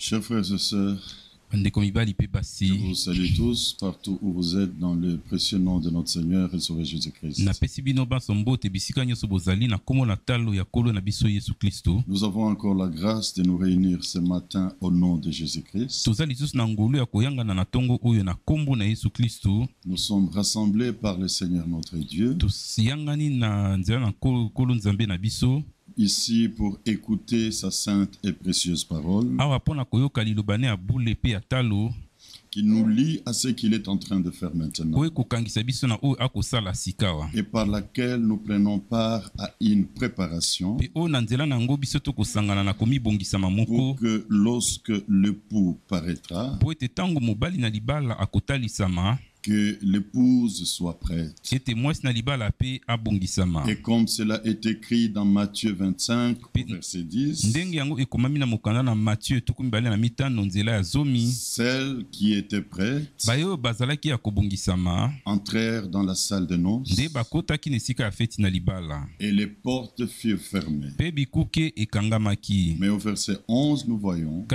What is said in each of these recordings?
Chers frères et sœurs, Je vous salue tous partout où vous êtes dans le précieux nom de notre Seigneur et Sauveur Jésus-Christ. Nous avons encore la grâce de nous réunir ce matin au nom de Jésus-Christ. Nous sommes rassemblés par le Seigneur notre Dieu ici pour écouter sa sainte et précieuse parole qui nous lie à ce qu'il est en train de faire maintenant et par laquelle nous prenons part à une préparation pour que lorsque l'époux paraîtra, que l'épouse soit prête. Et comme cela est écrit dans Matthieu 25, verset 10, celles qui étaient prêtes entrèrent dans la salle de noces et les portes furent fermées. Mais au verset 11, nous voyons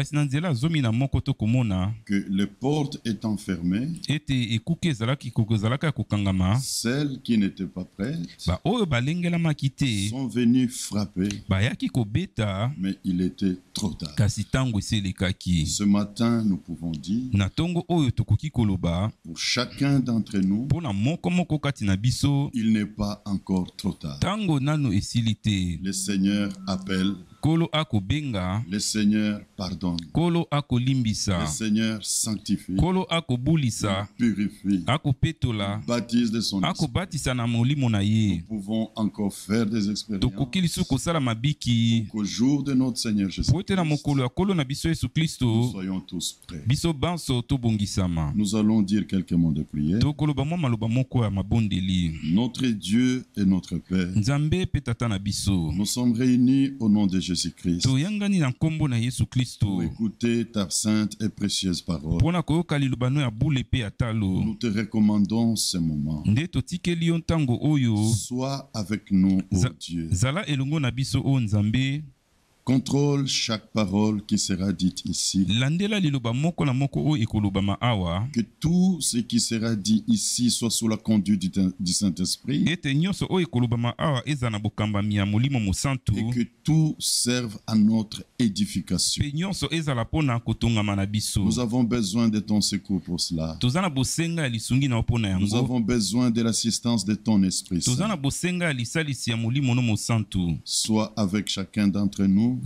que les portes étant fermées, celles qui n'étaient pas prêtes sont venues frapper, mais il était trop tard. Ce matin, nous pouvons dire pour chacun d'entre nous, il n'est pas encore trop tard. Le Seigneur appelle, le Seigneur pardonne, le Seigneur sanctifie, purifie, baptise de son esprit. Nous pouvons encore faire des expériences qu'au jour de notre Seigneur Jésus-Christ, nous soyons tous prêts. Nous allons dire quelques mots de prière. Notre Dieu et notre Père, nous sommes réunis au nom de Jésus-Christ pour écouter ta sainte et précieuse parole. Nous te recommandons ce moment. Sois avec nous, ô Dieu. Contrôle chaque parole qui sera dite ici. Que tout ce qui sera dit ici soit sous la conduite du Saint-Esprit. Et que tout serve à notre édification. Nous avons besoin de ton secours pour cela. Nous avons besoin de l'assistance de ton Esprit Saint. Sois avec chacun d'entre nous.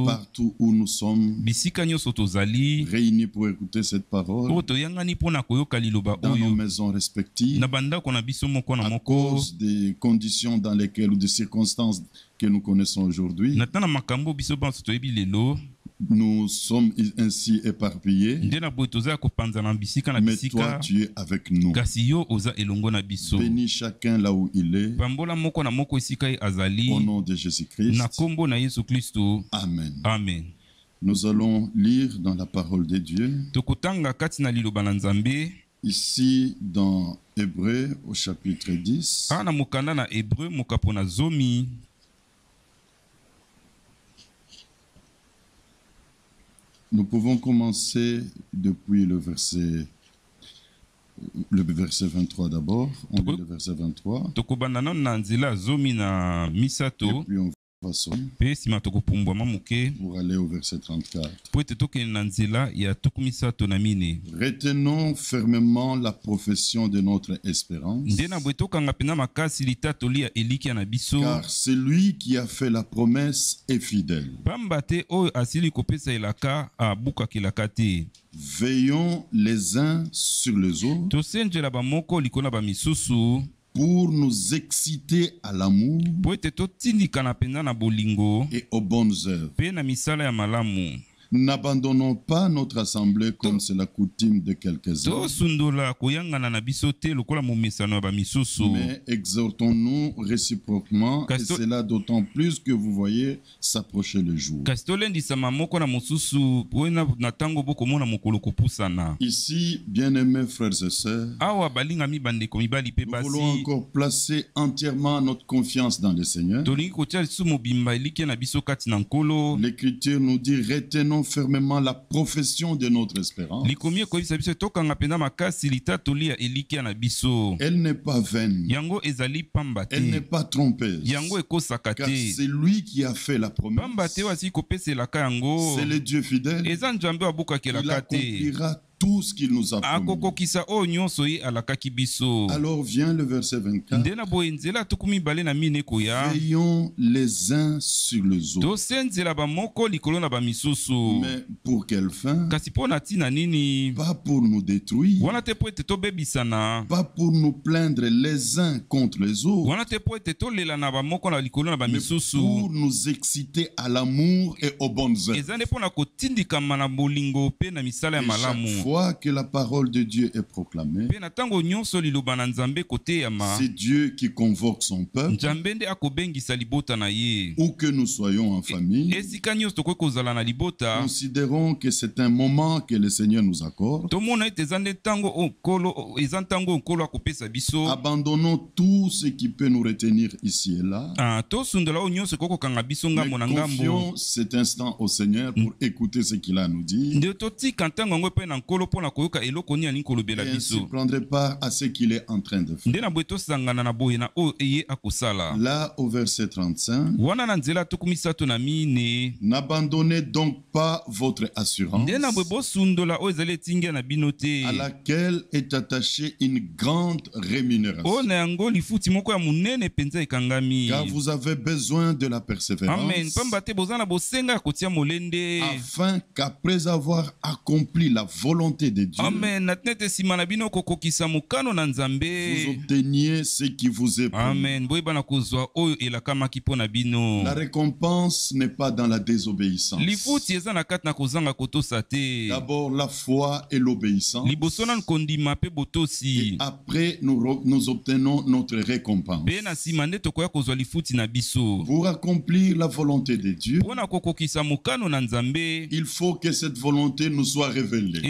Partout où nous sommes réunis pour écouter cette parole, dans nos maisons respectives, à cause des conditions dans lesquelles ou des circonstances que nous connaissons aujourd'hui, nous sommes ainsi éparpillés, mais toi tu es avec nous. Bénis chacun là où il est, au nom de Jésus-Christ. Amen. Amen. Nous allons lire dans la parole de Dieu, ici dans Hébreux au chapitre 10. Nous pouvons commencer depuis le verset 23 d'abord. On lit le verset 23. Et puis on va sonner pour aller au verset 34. Retenons fermement la profession de notre espérance, car celui qui a fait la promesse est fidèle. Veillons les uns sur les autres pour nous exciter à l'amour et aux bonnes œuvres. N'abandonnons pas notre assemblée comme c'est la coutume de quelques-uns. Mais exhortons-nous réciproquement, et cela d'autant plus que vous voyez s'approcher le jour. Ici, bien-aimés frères et sœurs, nous voulons encore placer entièrement notre confiance dans le Seigneur. L'Écriture nous dit: retenons fermement la profession de notre espérance. Elle n'est pas vaine. Elle n'est pas trompeuse. Car c'est lui qui a fait la promesse. C'est le Dieu fidèle. Il accomplira tout ce qu'il nous a promis. Alors vient le verset 24. Veillons les uns sur les autres. Mais pour quelle fin? Pas pour nous détruire. Pas pour nous plaindre les uns contre les autres. Mais pour nous exciter à l'amour et aux bonnes œuvres. Et chaque fois que la parole de Dieu est proclamée, c'est Dieu qui convoque son peuple. Où que nous soyons en famille, considérons que c'est un moment que le Seigneur nous accorde. Abandonnons tout ce qui peut nous retenir ici et là. Mais confions cet instant au Seigneur pour écouter ce qu'il a à nous dire. Et ainsi prendrez part à ce qu'il est en train de faire. Là, au verset 35, n'abandonnez donc pas votre assurance, à laquelle est attachée une grande rémunération. Car vous avez besoin de la persévérance, afin qu'après avoir accompli la volonté de Dieu, vous obteniez ce qui vous est promis. La récompense n'est pas dans la désobéissance. D'abord la foi et l'obéissance, et après nous obtenons notre récompense. Pour accomplir la volonté de Dieu, il faut que cette volonté nous soit révélée.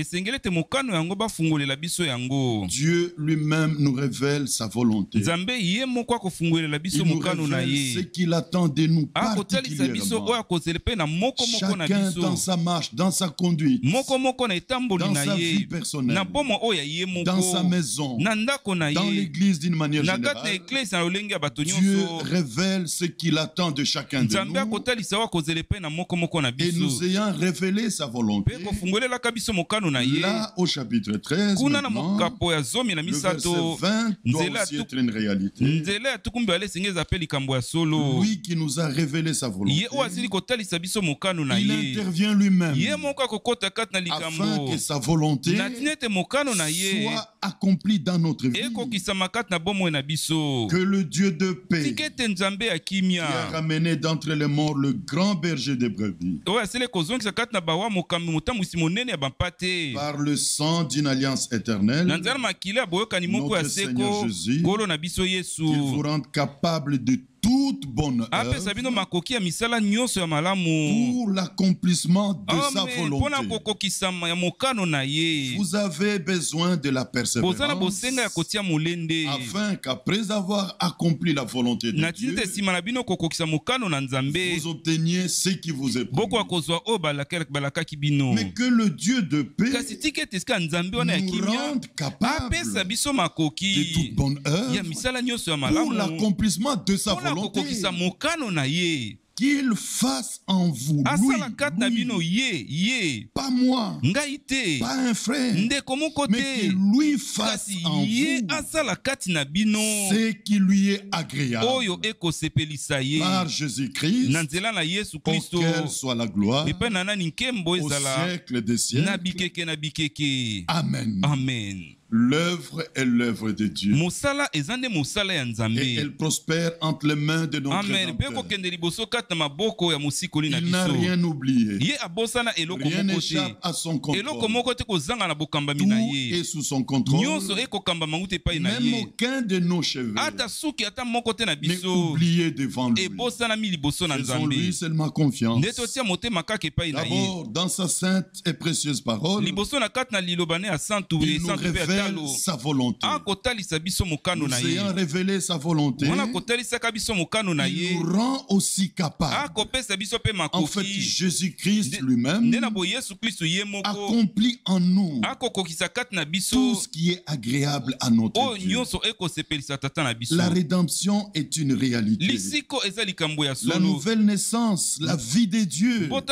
Dieu lui-même nous révèle sa volonté. Il nous révèle ce qu'il attend de nous particulièrement. Chacun dans sa marche, dans sa conduite, dans sa vie personnelle, dans sa maison, dans l'église d'une manière générale. Dieu révèle ce qu'il attend de chacun de nous. Et nous ayant révélé sa volonté, là au chapitre 13, maintenant, le verset 20 doit aussi être une réalité. Lui qui nous a révélé sa volonté, il intervient lui-même afin que sa volonté soit accomplie dans notre vie. Que le Dieu de paix, qui a ramené d'entre les morts le grand berger des brebis, par le sang d'une alliance éternelle, notre Seigneur Jésus, qu'il vous rende capable de toute bonne œuvre pour l'accomplissement de sa volonté. Vous avez besoin de la persévérance, afin qu'après avoir accompli la volonté de Dieu, vous obteniez ce qui vous est promis. Mais que le Dieu de paix nous rende capable de toute bonne œuvre pour l'accomplissement de sa volonté. Qu'il fasse en vous, lui, pas moi, pas un frère, mais que lui fasse en vous ce qui lui est agréable. Par Jésus-Christ, auquel soit la gloire au siècle des siècles. Amen. Amen. L'œuvre est l'œuvre de Dieu. Mosala ezande mosala ya Nzambe. Et elle prospère entre les mains de notre Rédempteur. Il n'a rien oublié. Rien n'échappe à son contrôle. Tout est sous son contrôle. Même aucun de nos cheveux n'est oublié devant lui. Faisons-lui seulement confiance. D'abord, dans sa sainte et précieuse parole, il nous révèle sa volonté. Nous ayant révélé sa volonté, il nous rend aussi capables. En fait, Jésus-Christ lui-même accomplit en nous tout ce qui est agréable à notre Dieu. La rédemption est une réalité. La nouvelle naissance, la vie de Dieu doit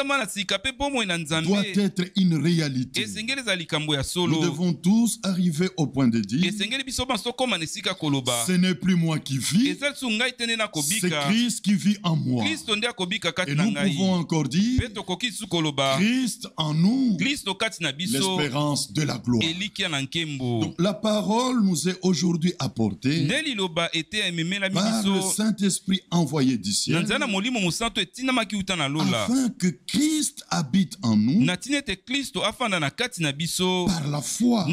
être une réalité. Nous devons tous arriver au point de dire: ce n'est plus moi qui vis, c'est Christ qui vit en moi. Et nous pouvons encore dire: Christ en nous, l'espérance de la gloire. Donc la parole nous est aujourd'hui apportée par le Saint-Esprit envoyé du ciel, afin que Christ habite en nous par la foi.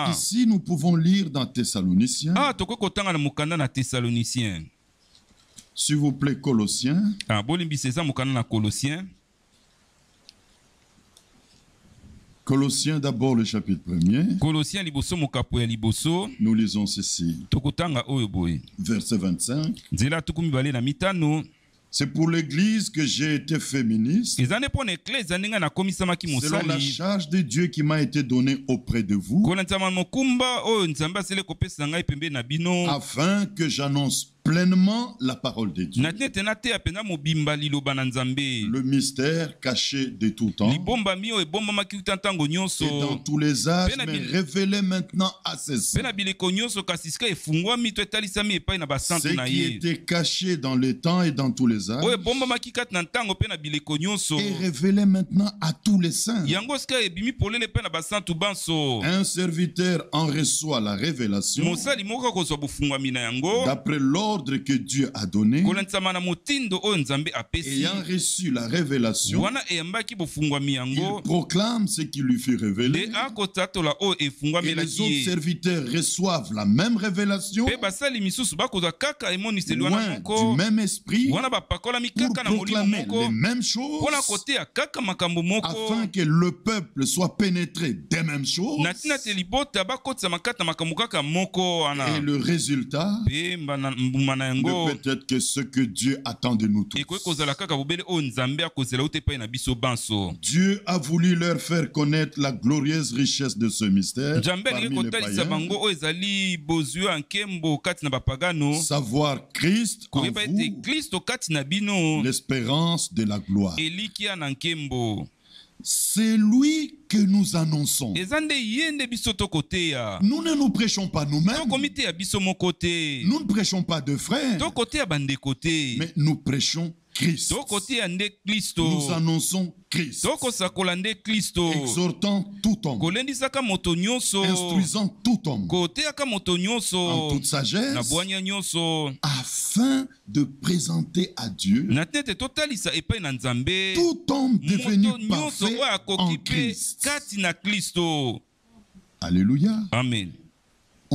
Ici, nous pouvons lire dans Thessaloniciens. S'il vous plaît, Colossiens. Colossiens d'abord le chapitre 1er. Nous lisons ceci. Verset 25. C'est pour l'église que j'ai été féministe, selon la charge de Dieu qui m'a été donnée auprès de vous, afin que j'annonce pleinement la parole de Dieu. Le mystère caché de tout temps et dans tous les âges, mais révélé maintenant à ses saints. Ce qui était caché dans les temps et dans tous les âges est révélé maintenant à tous les saints. Un serviteur en reçoit la révélation d'après l'ordre que Dieu a donné. Ayant reçu la révélation, il proclame ce qui lui fut révélé, et les autres serviteurs reçoivent la même révélation, loin du même esprit, pour proclamer les mêmes choses, afin que le peuple soit pénétré des mêmes choses. Et le résultat ne peut être que ce que Dieu attend de nous tous. Dieu a voulu leur faire connaître la glorieuse richesse de ce mystère parmi les païens. Savoir Christ en vous, l'espérance de la gloire. C'est lui que nous annonçons. Nous ne nous prêchons pas nous-mêmes. Nous ne prêchons pas de frères. Mais nous prêchons Christ. Nous annonçons Christ. Exhortant tout homme. Instruisant tout homme. En toute sagesse. Afin de présenter à Dieu tout homme devenu parfait en Christ. Alléluia. Amen.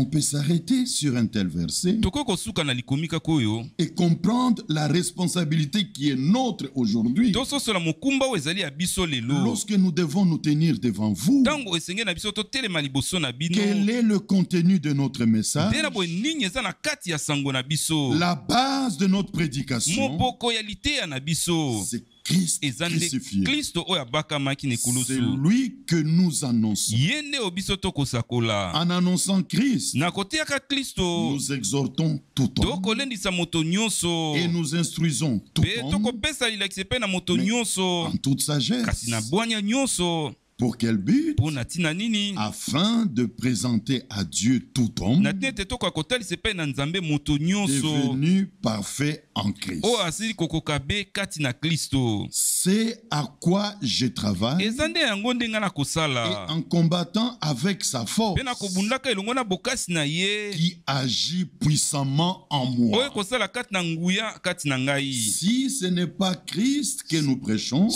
On peut s'arrêter sur un tel verset et comprendre la responsabilité qui est nôtre aujourd'hui. Lorsque nous devons nous tenir devant vous, quel est le contenu de notre message? La base de notre prédication, c'est Christ crucifié. C'est lui que nous annonçons. En annonçant Christ, nous exhortons tout homme et nous instruisons tout homme, mais en toute sagesse. Pour quel but? Afin de présenter à Dieu tout homme devenu parfait en Christ. C'est à quoi je travaille. Et en combattant avec sa force qui agit puissamment en moi. Si ce n'est pas Christ que nous prêchons,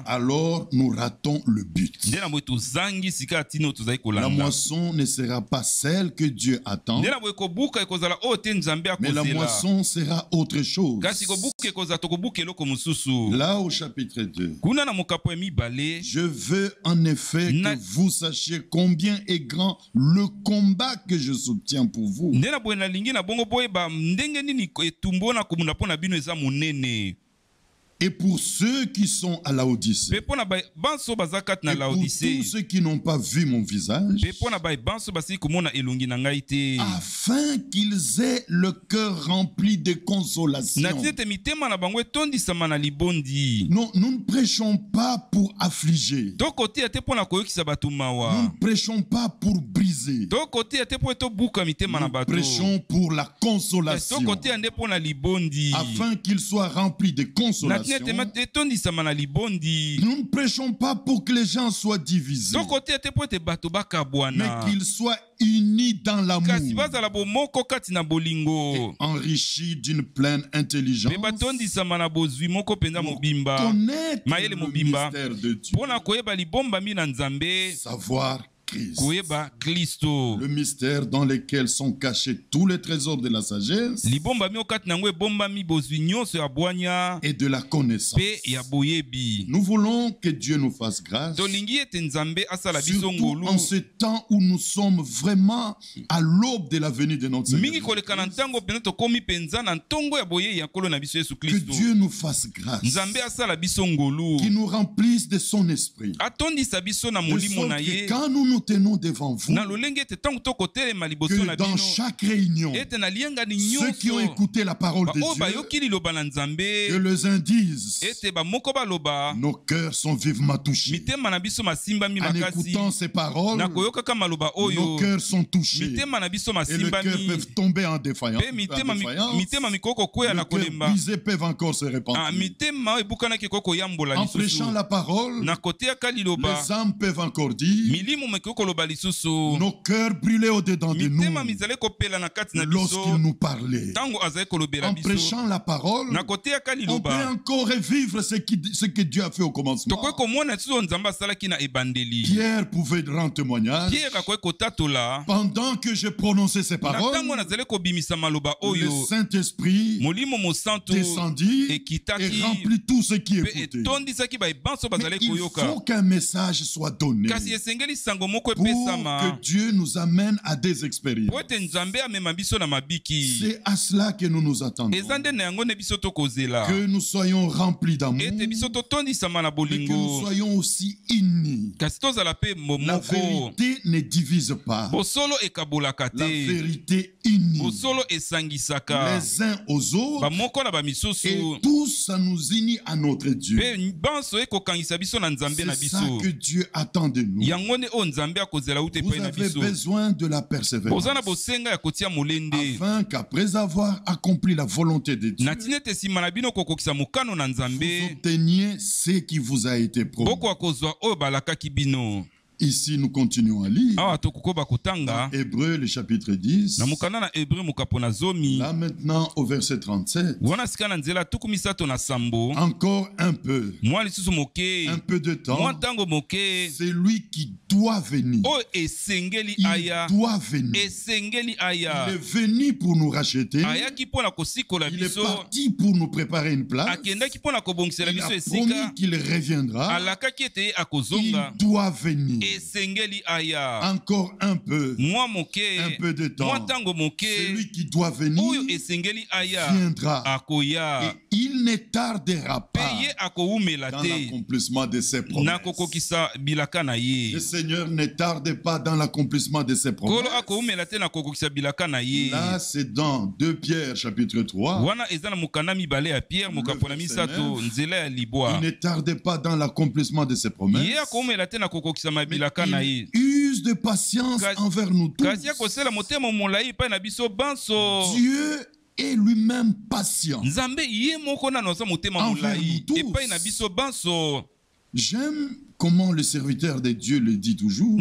alors nous ratons le but. La moisson ne sera pas celle que Dieu attend, mais la moisson sera autre chose. Là au chapitre 2, je veux en effet que vous sachiez combien est grand le combat que je soutiens pour vous. Et pour ceux qui sont à Laodicée, et pour tous ceux qui n'ont pas vu mon visage, afin qu'ils aient le cœur rempli de consolation. Non, nous ne prêchons pas pour affliger. Nous ne prêchons pas pour briser. Nous prêchons pour la consolation, afin qu'ils soient remplis de consolation. Nous ne prêchons pas pour que les gens soient divisés, mais qu'ils soient unis dans l'amour, enrichis d'une pleine intelligence, pour connaître le mystère de Dieu, savoir Christ. Le mystère dans lequel sont cachés tous les trésors de la sagesse et de la connaissance. Nous voulons que Dieu nous fasse grâce, surtout en ce temps où nous sommes vraiment à l'aube de la venue de notre Seigneur. Que Dieu nous fasse grâce, qu'il nous remplisse de son esprit, de sorte que quand nous nous tenons devant vous, que dans chaque réunion, ceux qui ont écouté la parole de Dieu, que les uns disent, nos cœurs sont vivement touchés. En écoutant ces paroles, nos cœurs sont touchés. Et les cœurs peuvent tomber en défaillance. Les cœurs brisés peuvent encore se repentir. En prêchant la parole, les âmes peuvent encore dire, nos cœurs brûlaient au-dedans de nous lorsqu'il nous parlait. En prêchant la parole, on peut encore revivre ce que Dieu a fait au commencement. Pierre pouvait rendre témoignage. Pendant que je prononçais ces paroles, le Saint-Esprit descendit et remplit tout ce qui écoutait. Mais il faut qu'un message soit donné pour que Dieu nous amène à des expériences. C'est à cela que nous nous attendons. Que nous soyons remplis d'amour, et que nous soyons aussi unis. La vérité ne divise pas. La vérité unit les uns aux autres, et tous ça nous unit à notre Dieu. C'est ça que Dieu attend de nous. Vous avez besoin de la persévérance, afin qu'après avoir accompli la volonté de Dieu, vous obteniez ce qui vous a été promis. Ici, nous continuons à lire dans Hébreux, le chapitre 10. Là maintenant, au verset 37. Encore un peu de temps, c'est lui qui doit venir. Il doit venir. Il est venu pour nous racheter. Il est parti pour nous préparer une place. Il a promis qu'il reviendra. Il doit venir. Encore un peu de temps, celui qui doit venir viendra, et il ne tardera pas dans l'accomplissement de ses promesses. Le Seigneur ne tarde pas dans l'accomplissement de ses promesses. Là, c'est dans 2 Pierre chapitre 3. Il ne tarde pas dans l'accomplissement de ses promesses. Il use de patience envers nous tous. Dieu est lui-même patient envers nous tous. J'aime comment le serviteur de Dieu le dit toujours.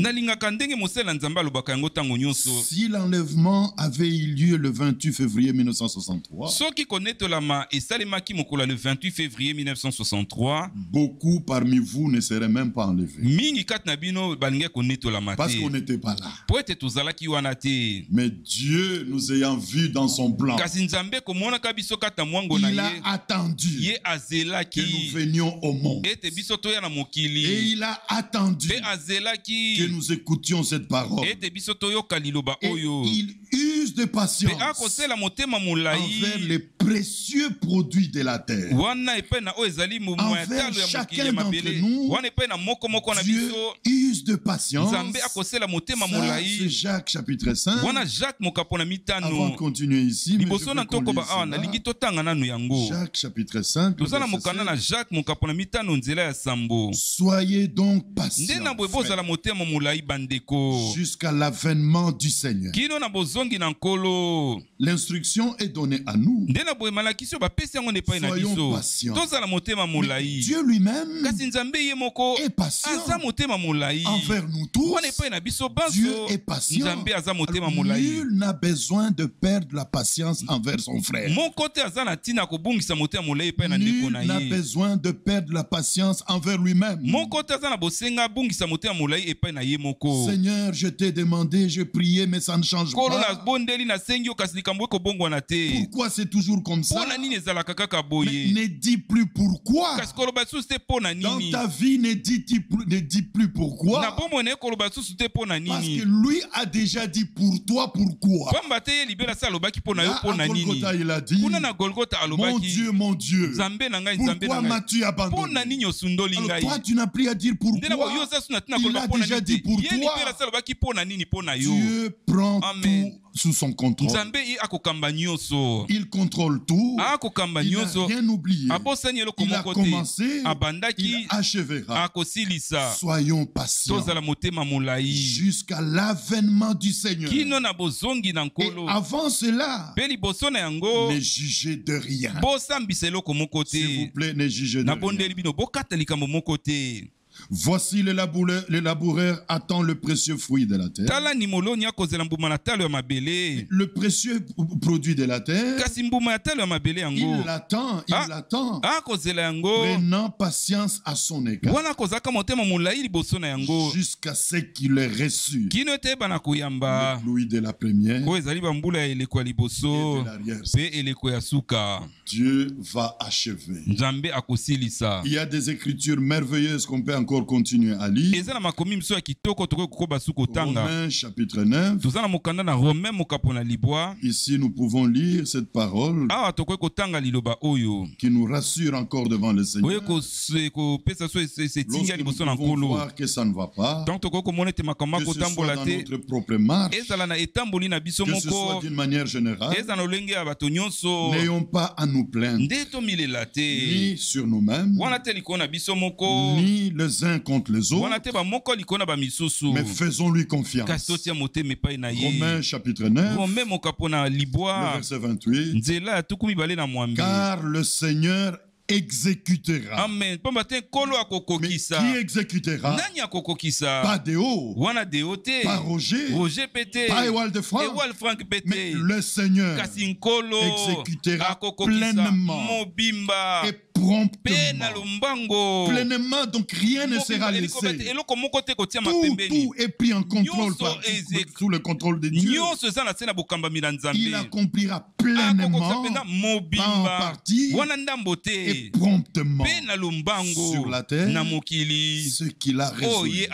Si l'enlèvement avait eu lieu le 28 février 1963, beaucoup parmi vous ne seraient même pas enlevés. Parce qu'on n'était pas là. Mais Dieu, nous ayant vus dans son plan, il a attendu que nous venions au monde. Et il a attendu que nous écoutions cette parole. Et il use de patience envers les précieux produits de la terre. Envers chacun d'entre nous, Dieu use de patience. Ça, c'est Jacques chapitre 5. Avant de continuer ici, mais je veux qu'on lise Jacques chapitre 5. Soyez donc patients jusqu'à l'avènement du Seigneur. L'instruction est donnée à nous. Soyons patients. Mais Dieu lui-même est patient envers nous tous. Dieu est patient. Nul n'a besoin de perdre la patience envers son frère. Nul n'a besoin de perdre la patience envers lui-même. Seigneur, je t'ai demandé, je priais, mais ça ne change pas. Pourquoi c'est toujours comme ça? Mais ne dis plus pourquoi. Dans ta vie, ne dis plus pourquoi. Parce que lui a déjà dit pour toi pourquoi. Là, à Golgotha, il a dit, mon Dieu, pourquoi m'as-tu abandonné? Alors toi, tu n'as plus à dire pourquoi. Il a déjà dit pour toi. Dieu prend tout sous son contrôle. Il contrôle tout. Il n'a rien oublié. Il a commencé, il achèvera. Soyons patients jusqu'à l'avènement du Seigneur. Et avant cela, ne jugez de rien. S'il vous plaît, ne jugez de rien. Voici le laboureur attend le précieux fruit de la terre. Le précieux produit de la terre, il l'attend, prenant patience à son égard, jusqu'à ce qu'il ait reçu le fruit de la première et de l'arrière. Dieu va achever. Il y a des écritures merveilleuses qu'on peut encore continuer à lire. Romains chapitre 9. Ici nous pouvons lire cette parole qui nous rassure encore devant le Seigneur. Lorsque nous pouvons voir que ça ne va pas, que ce soit dans notre propre marche, que ce soit d'une manière générale, n'ayons pas à nous plaindre, ni sur nous-mêmes, ni les uns contre les autres, mais faisons-lui confiance. Romains chapitre 9, le verset 28. Car le Seigneur exécutera. Amen. Mais qui exécutera? Pas Déo, pas Roger, pas Ewald de Franck, mais le Seigneur exécutera pleinement et promptement. Pleinement, donc rien ne sera laissé. Tout est pris en contrôle sous le contrôle de Dieu. Il accomplira pleinement, pas en partie, et promptement sur la terre ce qu'il a résolu.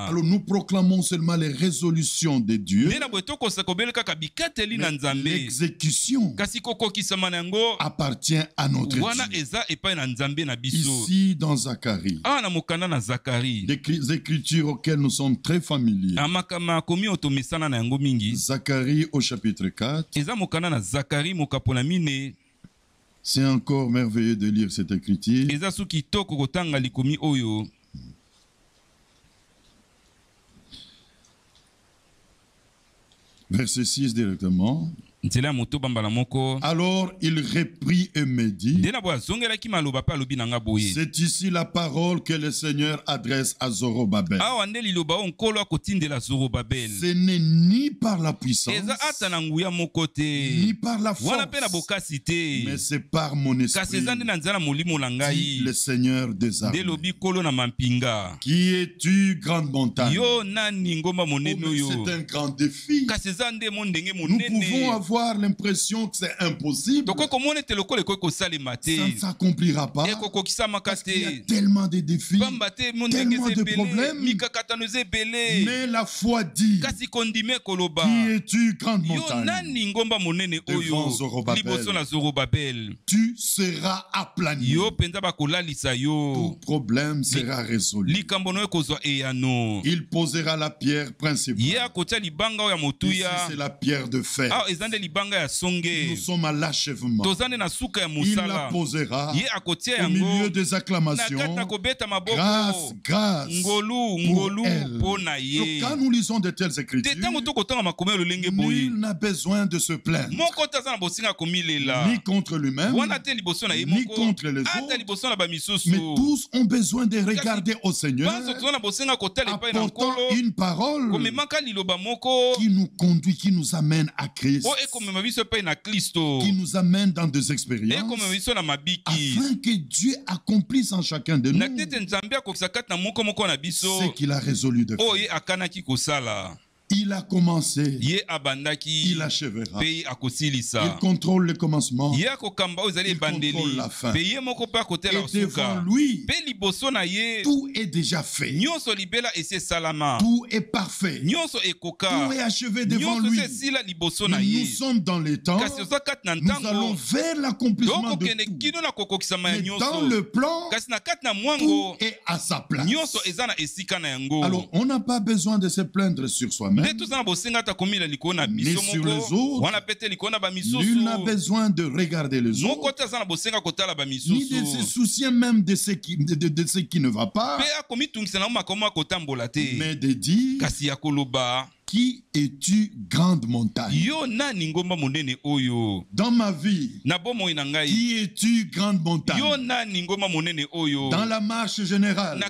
Alors nous proclamons seulement les résolutions de Dieu, mais l'exécution appartient à notre Dieu. Ici dans Zacharie, des écritures auxquelles nous sommes très familiers. Zacharie au chapitre 4. C'est encore merveilleux de lire cette écriture. Verset 6 directement. Alors il reprit et me dit, c'est ici la parole que le Seigneur adresse à Zorobabel. Ce n'est ni par la puissance, ni par la force, mais c'est par mon esprit, dit le Seigneur des armées. Qui es-tu, grande montagne? Oh, c'est un grand défi. Nous pouvons avoir l'impression que c'est impossible. Ça ne s'accomplira pas parce qu'il y a tellement de défis, tellement de problèmes. Mais la foi dit, qui es-tu, grande montagne? Devant Zorobabel, tu seras aplani. Tout problème sera résolu. Il posera la pierre principale. Ici, c'est la pierre de fer. Nous sommes à l'achèvement. Il la posera au milieu des acclamations. Grâce, grâce pour elle. Donc, quand nous lisons de telles écritures, nul n'a besoin de se plaindre, ni contre lui-même, ni contre les autres, mais tous ont besoin de regarder au Seigneur, apportant une parole qui nous conduit, qui nous amène à Christ, qui nous amène dans des expériences, afin que Dieu accomplisse en chacun de nous ce qu'il a résolu de faire. Il a commencé, il achèvera. Il contrôle le commencement, il contrôle la fin. Et devant lui, tout est déjà fait. Tout est parfait. Tout est achevé devant lui. Mais nous sommes dans les temps, nous allons vers l'accomplissement de tout. Mais dans le plan, tout est à sa place. Alors, on n'a pas besoin de se plaindre sur soi-même, ni sur les autres. Nul n'a besoin de regarder les autres, ni de se soucier même de ce qui ne va pas, mais de dire, qui es-tu, grande montagne? Dans ma vie, qui es-tu, grande montagne? Dans la marche générale,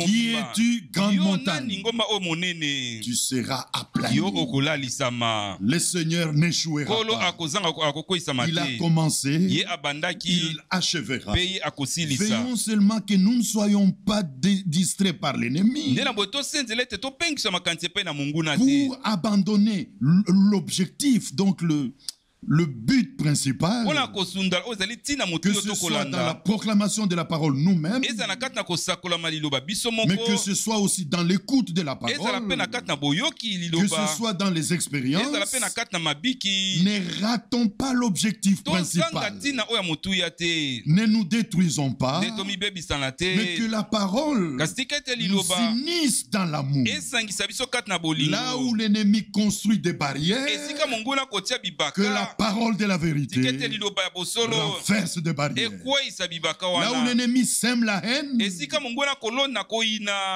qui es-tu, grande montagne? Tu seras aplani. Le Seigneur n'échouera pas. Il a commencé, il achèvera. Veillons seulement que nous ne soyons pas distraits par l'ennemi, pour abandonner l'objectif, donc le but principal, que ce soit dans la proclamation de la parole nous-mêmes, mais que ce soit aussi dans l'écoute de la parole, que ce soit dans les expériences. Ne ratons pas l'objectif principal. Ne nous détruisons pas, mais que la parole nous unisse dans l'amour. Là où l'ennemi construit des barrières, que la parole de la vérité renverse des barrières. Là où l'ennemi sème la haine,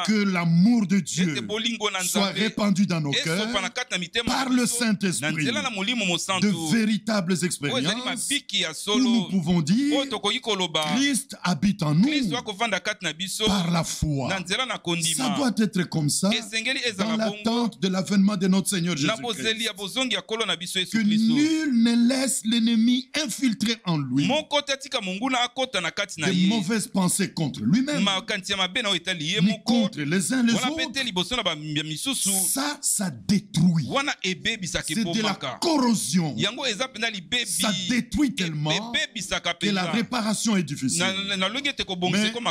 que l'amour de Dieu soit répandu dans nos cœurs par le Saint-Esprit. De véritables expériences où nous pouvons dire, Christ habite en nous par la foi. Ça doit être comme ça dans l'attente de l'avènement de notre Seigneur Jésus-Christ. Que nul ne laisse l'ennemi infiltrer en lui de mauvaises pensées contre lui-même, ni contre les uns les autres. Ça détruit. C'est de la corrosion. Ça détruit tellement que la réparation est difficile. Mais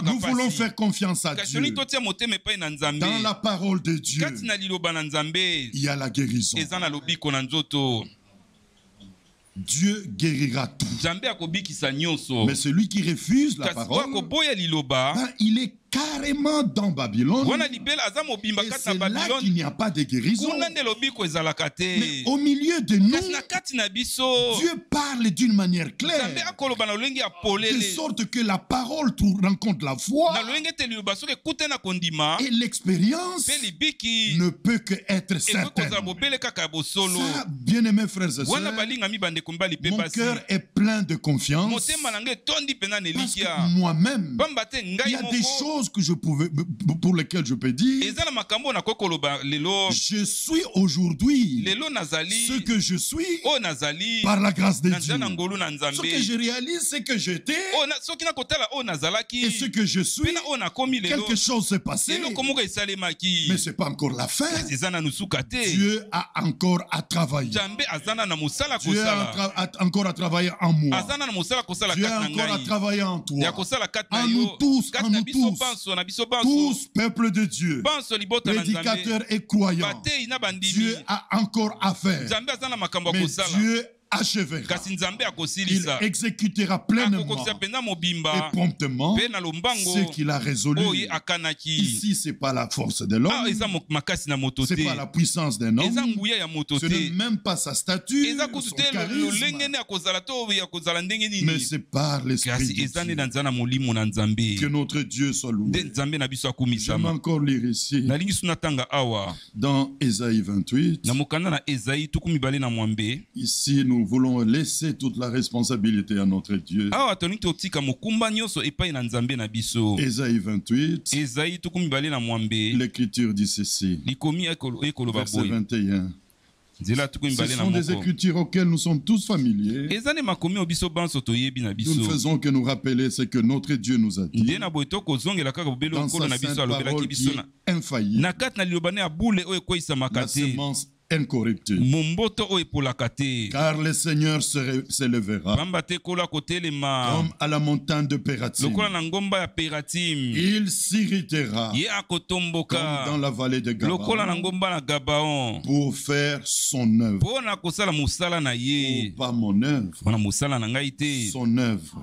nous voulons faire confiance à Dieu. Dans la parole de Dieu, il y a la guérison. Dieu guérira tout. Mais celui qui refuse la parole, il est carrément dans Babylone. Et c'est là qu'il n'y a pas de guérison. Mais au milieu de nous, Dieu parle d'une manière claire, de sorte que la parole rencontre la foi et l'expérience ne peut que être certaine. Ça, bien-aimés frères et sœurs, mon cœur est plein de confiance parce que moi-même, il y a des choses que pour lesquelles je peux dire je suis aujourd'hui ce que je suis par la grâce de Dieu. Ce que je réalise, c'est que j'étais et ce que je suis, quelque chose s'est passé, mais ce n'est pas encore la fin. Dieu a encore à travailler. Dieu a encore à travailler en moi. Dieu a encore à travailler en toi. En nous tous, tous, peuple de Dieu, prédicateurs et croyants. Dieu a encore à faire. Mais Dieu achèvera. Il exécutera pleinement et promptement ce qu'il a résolu. Ici, ce n'est pas la force de l'homme, ce n'est pas la puissance d'un homme, ce n'est même pas sa stature, son charisme, mais c'est par l'Esprit de Dieu. Que notre Dieu soit loué. J'aime encore lire ici dans Ésaïe 28. Ici, nous voulons laisser toute la responsabilité à notre Dieu. Ésaïe 28, l'Écriture dit ceci, verset 21. Ce sont des écritures auxquelles nous sommes tous familiers. Nous ne faisons que nous rappeler ce que notre Dieu nous a dit dans sa sainte parole qui est infaillible, la sémence incorruptible. Car le Seigneur s'élèvera comme à la montagne de Pératim. Il s'irritera comme dans la vallée de Gabaon pour faire son œuvre. Pas mon œuvre. Son œuvre.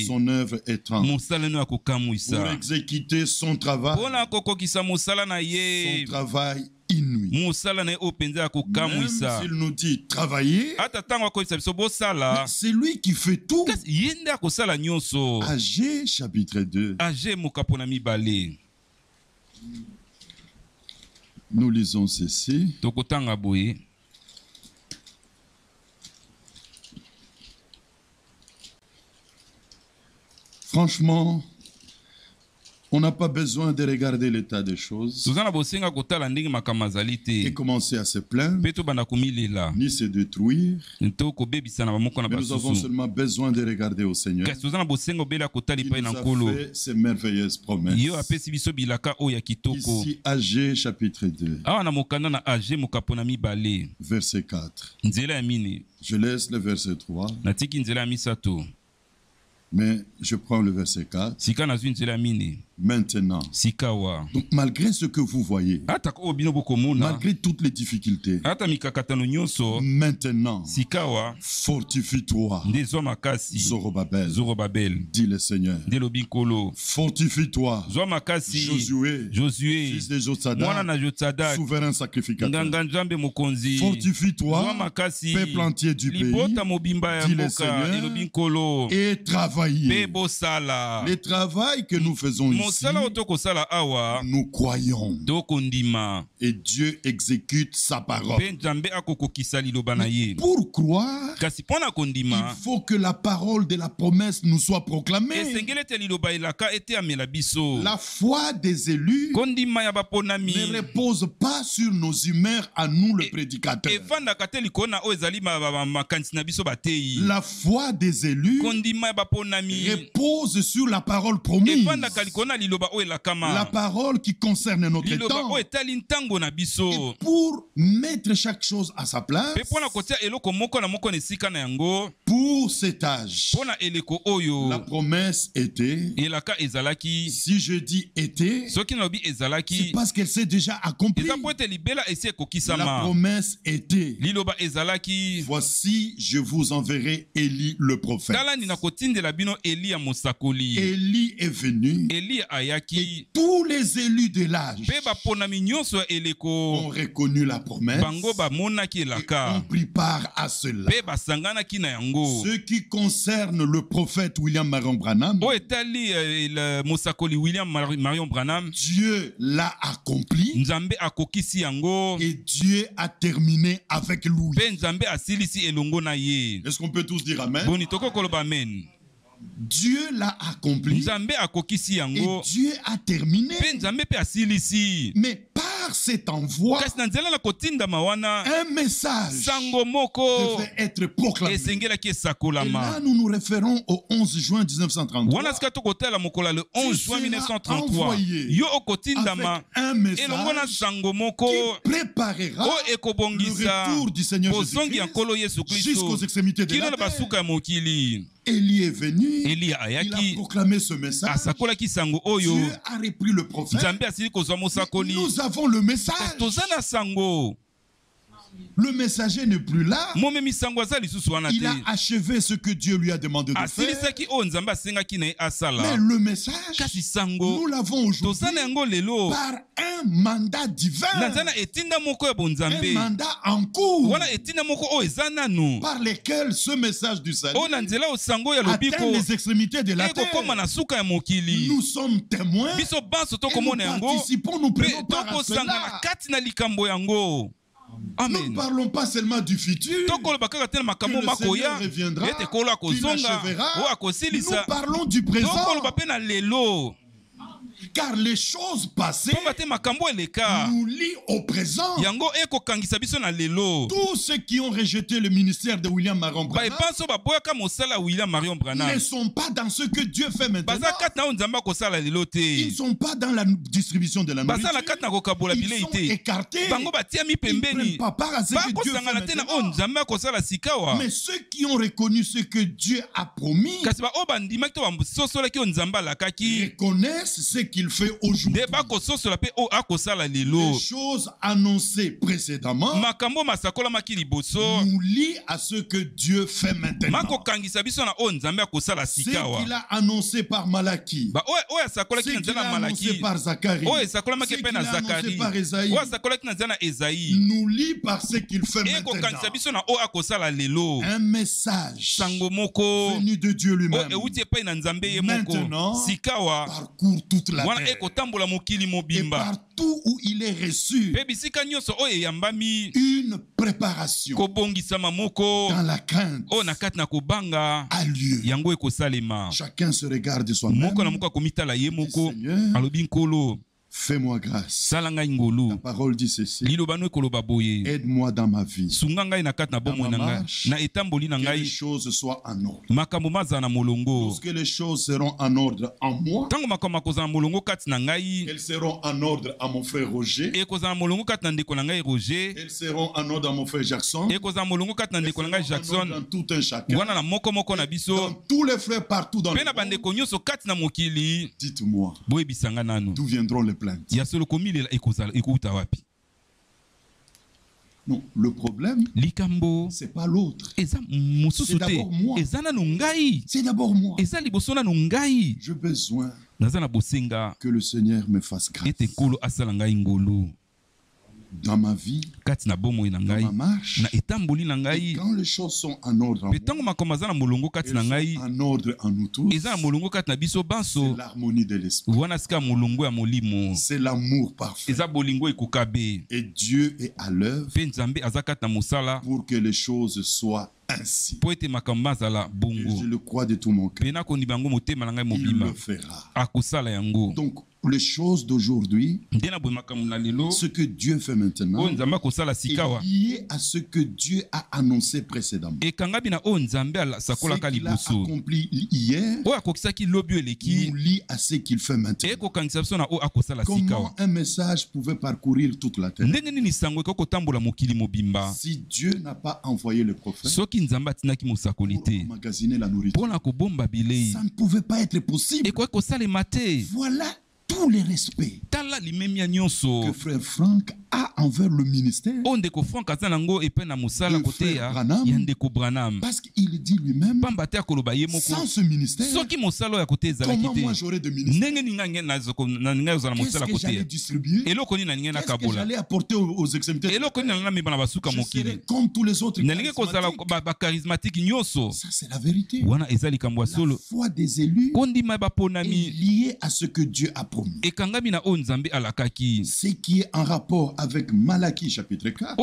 Son œuvre étrange. Pour exécuter son travail. Son travail inouï. Même s'il nous dit travailler, c'est lui qui fait tout. Agé chapitre 2. Nous lisons ceci. Franchement, on n'a pas besoin de regarder l'état des choses et commencer à se plaindre, ni se détruire. Mais nous avons seulement besoin de regarder au Seigneur. Il nous a fait ces merveilleuses promesses. Ici, Agé chapitre 2, verset 4. Je laisse le verset 3. Mais je prends le verset 4. Maintenant, donc, malgré ce que vous voyez, malgré toutes les difficultés, maintenant, fortifie-toi, Zorobabel, dit le Seigneur. Fortifie-toi, Josué, fils de Josadak, souverain sacrificateur. Fortifie-toi, peuple entier du pays, dit le Seigneur, et travaillez. Le travail que nous faisons ici, nous croyons et Dieu exécute sa parole. Mais pour croire, il faut que la parole de la promesse nous soit proclamée. La foi des élus ne repose pas sur nos humeurs à nous, le prédicateur. La foi des élus repose sur la parole promise. La parole qui concerne notre temps. Et pour mettre chaque chose à sa place, pour cet âge, la promesse était, si je dis était, c'est parce qu'elle s'est déjà accomplie. La promesse était, voici je vous enverrai Élie le prophète. Élie est venu ayaki. Tous les élus de l'âge ont reconnu la promesse et ont pris part à cela. Ce qui concerne le prophète William Marion Branham, Dieu l'a accompli et Dieu a terminé avec lui. Est-ce qu'on peut tous dire amen? Dieu l'a accompli et Dieu a terminé. Mais par cet envoi, un message devait être proclamé. Et là, nous nous référons au 11 juin 1933. Le 11 juin 1933, avec un message qui préparera le retour du Seigneur Jésus-Christ jusqu'aux extrémités de la terre. Élie est venu, il a proclamé ce message. Dieu a repris le prophète. Nous avons le message. Le messager n'est plus là. Il a achevé ce que Dieu lui a demandé de faire. Mais le message, nous l'avons aujourd'hui par un mandat divin. Un mandat en cours par lequel ce message du salut atteint les extrémités de la terre. Nous sommes témoins et nous participons, nous prenons part à cela. Nous ne parlons pas seulement du futur, que le Seigneur reviendra, qu'il achèvera. Nous parlons du présent. Car les choses passées nous lient au présent. Tous ceux qui ont rejeté le ministère de William Marion Branham ne sont pas dans ce que Dieu fait maintenant. Ils ne sont pas dans la distribution de la nourriture. Ils sont écartés. Ils ne prennent pas part à ce que Dieu fait maintenant. Mais ceux qui ont reconnu ce que Dieu a promis reconnaissent ce qu'il fait aujourd'hui. Les choses annoncées précédemment nous lient à ce que Dieu fait maintenant. Ce qu'il a annoncé par Malachie, ce qu'il a annoncé par Zacharie, ce qu'il a annoncé par Esaïe, nous lit par ce qu'il fait maintenant. Un message venu de Dieu lui-même maintenant parcourt toute la terre. Et partout où il est reçu, une préparation dans la crainte a lieu. Chacun se regarde soi-même. Seigneur, fais-moi grâce. La parole dit ceci. Aide-moi dans ma vie. Dans ma marche, que les choses soient en ordre. Lorsque les choses seront en ordre en moi, elles seront en ordre à mon frère Roger. Elles seront en ordre à mon frère Jackson. Elles seront en ordre dans tout un chacun. Dans tous les frères partout dans le monde. Dites-moi, d'où viendront les plaintes? Non, le problème, c'est pas l'autre. C'est d'abord moi. C'est d'abord moi. J'ai besoin que le Seigneur me fasse grâce. Dans ma vie, dans ma marche, et quand les choses sont en ordre en moi, elles sont en ordre en nous tous. C'est l'harmonie de l'esprit. C'est l'amour parfait. Et Dieu est à l'œuvre pour que les choses soient ainsi. Et je le crois de tout mon cœur. Il le fera. Donc, les choses d'aujourd'hui, ce que Dieu fait maintenant, est lié à ce que Dieu a annoncé précédemment. Ce qu'il a accompli hier nous lie à ce qu'il fait maintenant. Comment un message pouvait parcourir toute la terre? Si Dieu n'a pas envoyé le prophète pour emmagasiner la nourriture, ça ne pouvait pas être possible. Voilà tous les respects que frère Franck a envers le ministère de Frère Branham, parce qu'il dit lui-même, sans ce ministère, comment moi j'aurais de ministère? Qu'est-ce que j'allais distribuer? Qu'est-ce que j'allais apporter aux extrémités? Je serais comme tous les autres charismatiques. Ça c'est la vérité. La foi des élus est liée à ce que Dieu a promis. Ce qui est en rapport avec Malachie chapitre 4.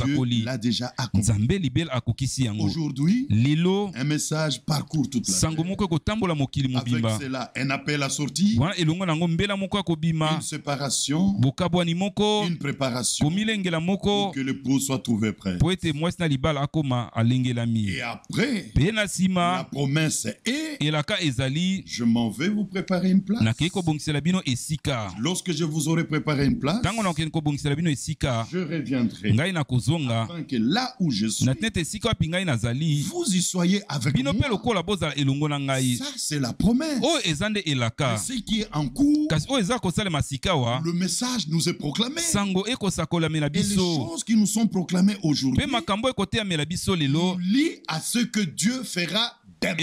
Dieu l'a déjà accompli. Aujourd'hui, un message parcourt toute la terre. Avec cela, un appel à sortir, une séparation, une préparation pour que l'époux soit trouvé prêt. Et après, la promesse est: je m'en vais vous préparer une place. Lorsque je vous aurai préparé une place, je reviendrai afin que là où je suis, vous y soyez avec moi. Ça, c'est la promesse. Ce qui est en cours, le message nous est proclamé. Et les choses qui nous sont proclamées aujourd'hui nous lient à ce que Dieu fera demain.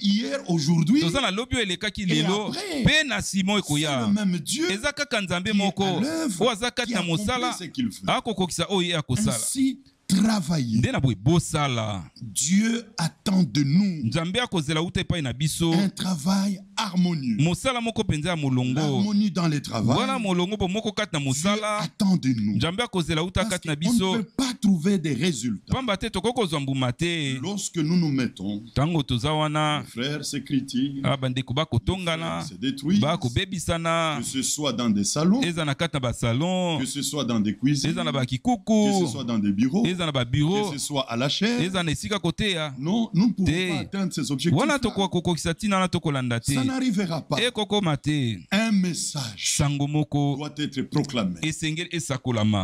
Hier, aujourd'hui, et après, c'est le même Dieu qui est à l'œuvre, qui accomplit ce qu'il fait. Ainsi, travailler. Dieu attend de nous un travail harmonieux. L'harmonie dans les travaux. Dieu attend de nous. Parce qu'on ne peut pas trouver des résultats lorsque nous nous mettons. Les frères se critiquent, se détruisent, que ce soit dans des salons, que ce soit dans des cuisines, que ce soit dans des bureaux, que ce soit à la chaire. Non, nous ne pouvons pas atteindre ces objectifs. Ça n'arrivera pas. Un message doit être proclamé.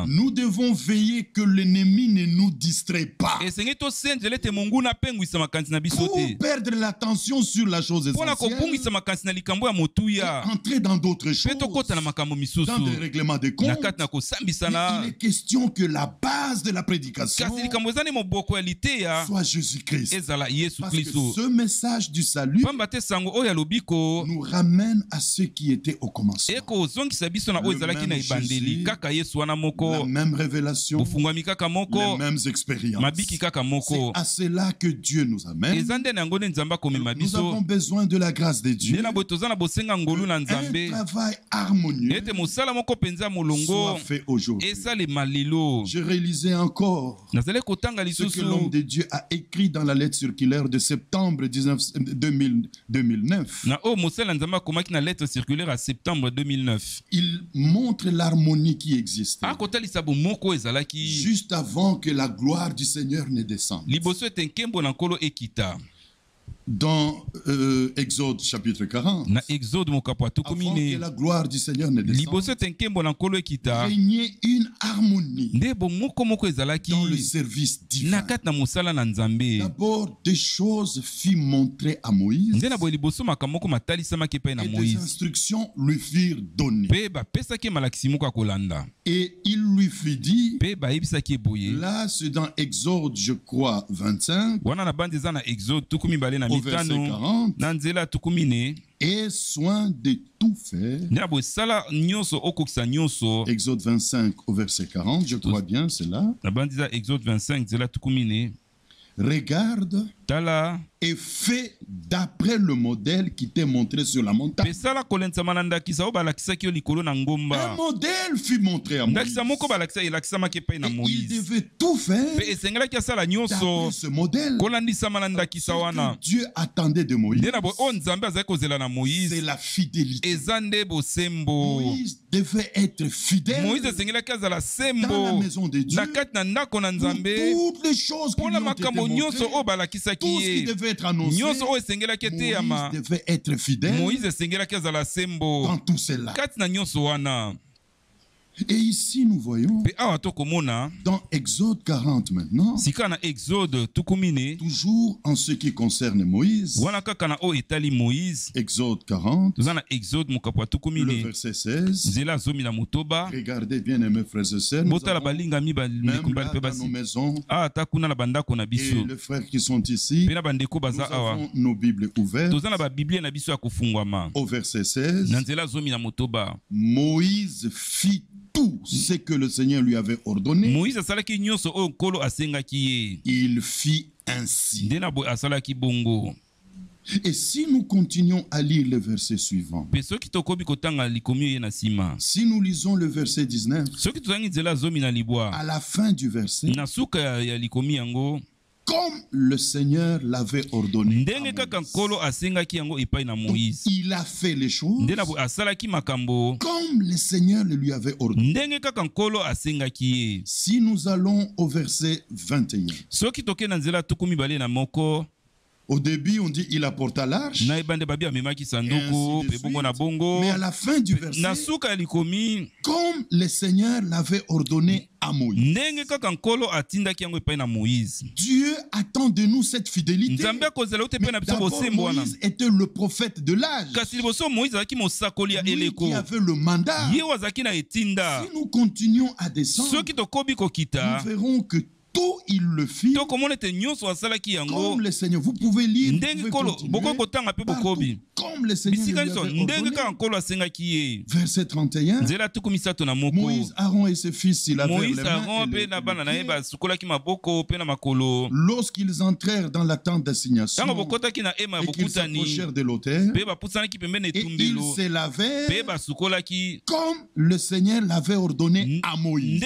Nous devons veiller que l'ennemi ne nous distrait pas pour perdre l'attention sur la chose essentielle et entrer dans d'autres choses, dans des règlements de compte. Mais il est question que la base de la prédication soit Jésus-Christ. Parce que ce message du salut nous ramène à ce qui était au commencement. Le même Jésus, la même révélation, les mêmes expériences. C'est à cela que Dieu nous amène. Nous avons besoin de la grâce de Dieu. Un travail harmonieux soit fait aujourd'hui. Je réalisais encore ce que l'homme de Dieu a écrit dans la lettre circulaire de septembre 2009. Il montre l'harmonie qui existe juste avant que la gloire du Seigneur ne descende. Dans Exode chapitre 40, avant que la gloire du Seigneur ne descende, régnait une harmonie dans le service divin. D'abord, des choses furent montrées à Moïse et des instructions lui furent données. Et il lui fut dit, là c'est dans Exode je crois 25, au verset 40, et soin de tout faire. Exode 25 au verset 40, je crois bien c'est là. Regarde et fait d'après le modèle qui t'est montré sur la montagne. Un modèle fut montré à Moïse. Et il devait tout faire d'après ce modèle. Ce que Dieu attendait de Moïse, c'est la fidélité. Moïse devait être fidèle dans la maison de Dieu pour toutes les choses qui lui ont été montrées. Tout ce qui devait être annoncé, Moïse devait être fidèle dans tout cela. Et ici, nous voyons, dans Exode 40 maintenant, toujours en ce qui concerne Moïse, Exode 40, le verset 16, regardez bien aimés frères et sœurs, nous avons, même là dans nos maisons, et les frères qui sont ici, nous avons nos Bibles ouvertes, au verset 16, Moïse fit tout ce que le Seigneur lui avait ordonné. Il fit ainsi. Et si nous continuons à lire le verset suivant, si nous lisons le verset 19, à la fin du verset, comme le Seigneur l'avait ordonné à Moïse. Il a fait les choses comme le Seigneur le lui avait ordonné. Si nous allons au verset 21, au début, on dit il apporta l'arche. Mais à la fin du verset, comme le Seigneur l'avait ordonné à Moïse. Dieu attend de nous cette fidélité. Mais d'abord, Moïse était le prophète de l'âge. Lui qui avait le mandat. Si nous continuons à descendre, nous verrons que tout il le fit comme le Seigneur. Vous pouvez lire, vous pouvez continuer. Comme le Seigneur lui avait ordonné. Verset 31, Moïse, Aaron et ses fils, il avait les mains. Lorsqu'ils entrèrent dans la tente d'assignation et qu'ils s'approchèrent de l'autel, et ils se lavèrent comme le Seigneur l'avait ordonné à Moïse.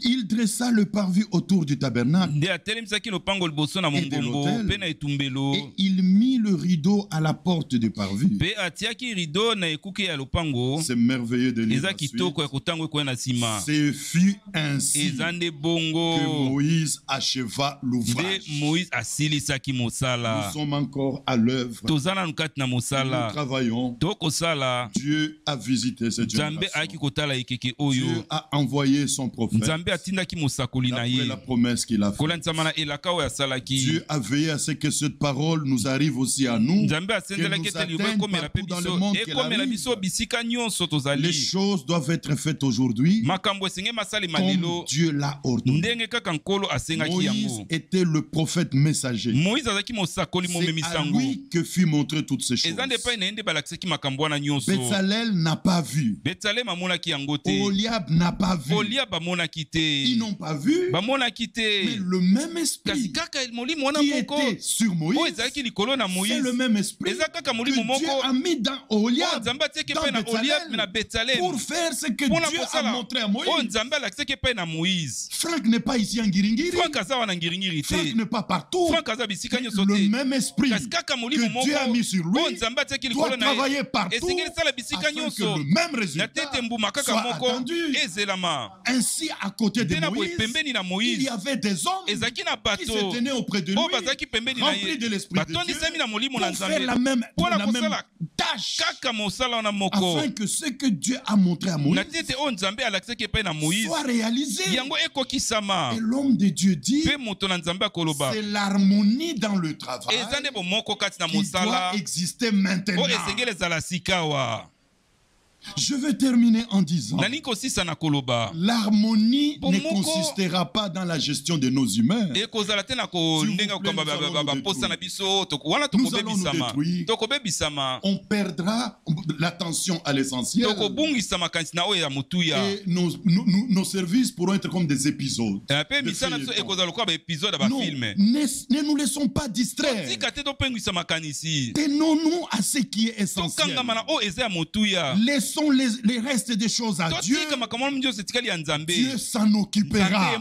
Il dressa le parvis autour du tabernacle et de l'autel, et il mit le rideau à la porte du parvis. C'est merveilleux de lire la suite. Ce fut ainsi que Moïse acheva l'ouvrage. Nous sommes encore à l'œuvre. Nous travaillons. Dieu a visité cette génération. Dieu a envoyé son prophète. D'après la promesse qu'il a faite. Dieu a veillé à ce que cette parole nous arrive aussi à nous, que nous atteigne partout dans le monde qu'elle arrive. Les choses doivent être faites aujourd'hui comme Dieu l'a ordonné. Moïse était le prophète messager. C'est à lui que fut montré toutes ces choses. Betsalel n'a pas vu. Oholiab n'a pas vu. Ils n'ont pas vu, mais le même esprit qui était sur Moïse, c'est le même esprit que Dieu a mis dans Oholiab, dans Betsalel, pour faire ce que Dieu a montré à Moïse. Franck n'est pas ici en Ngiringiri. Franck n'est pas partout. Le même esprit que Dieu a mis sur lui doit travailler partout afin que le même résultat soit attendu. Ainsi, à côté de Moïse, il y avait des hommes qui se tenaient auprès de lui, remplis de l'Esprit de Dieu, pour faire la même tâche, afin que ce que Dieu a montré à Moïse soit réalisé. Et l'homme de Dieu dit, c'est l'harmonie dans le travail qui doit exister maintenant. Je vais terminer en disant, l'harmonie ne consistera pas dans la gestion de nos humeurs. Nous allons nous détruire. On perdra l'attention à l'essentiel. Et nos services pourront être comme des épisodes. Non, ne nous laissons pas distraire. Tenons-nous à ce qui est essentiel. Laissons les restes des choses à Dieu. Dieu s'en occupera.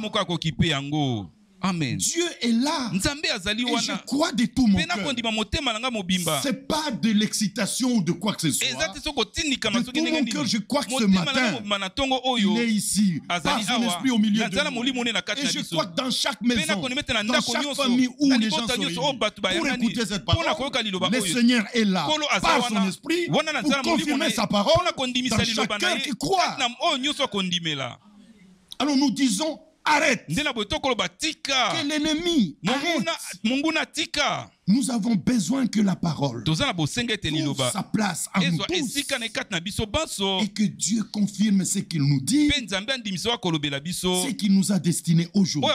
Amen. Dieu est là. Et je crois de tout mon cœur. C'est pas de l'excitation ou de quoi que ce soit. De tout mon cœur, je crois que ce matin, il est ici. Par son esprit au milieu de nous. Et je crois que dans chaque maison, dans chaque famille où les gens sont réunis, pour écouter cette parole, le Seigneur est là. Par son esprit, pour confirmer sa parole dans chaque cœur qui croit. Alors nous disons, arrête. Que l'ennemi arrête. Nous avons besoin que la parole trouve sa place à nous tous. Et que Dieu confirme ce qu'il nous dit. Ce qu'il nous a destiné aujourd'hui.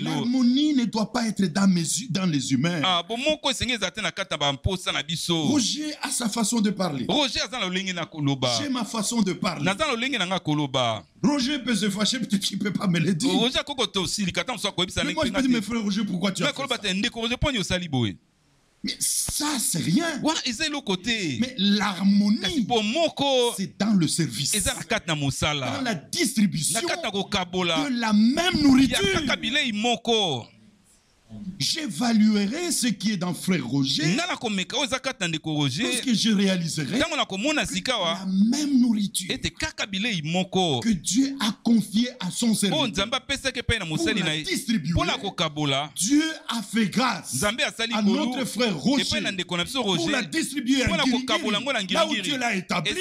L'harmonie ne doit pas être dans les humains. Roger a sa façon de parler. J'ai ma façon de parler. Roger peut se fâcher, peut-être qu'il ne peut pas me le dire. Mais moi je peux dire, mes frères, Roger, pourquoi tu as fait ça? Mais ça, c'est rien. Mais l'harmonie, c'est dans le service, dans la distribution de la même nourriture. J'évaluerai ce qui est dans frère Roger lorsque je réaliserai la même nourriture que Dieu a confiée à son serviteur pour la distribuer. Dieu a fait grâce à notre frère Roger pour la distribuer là où Dieu l'a établi.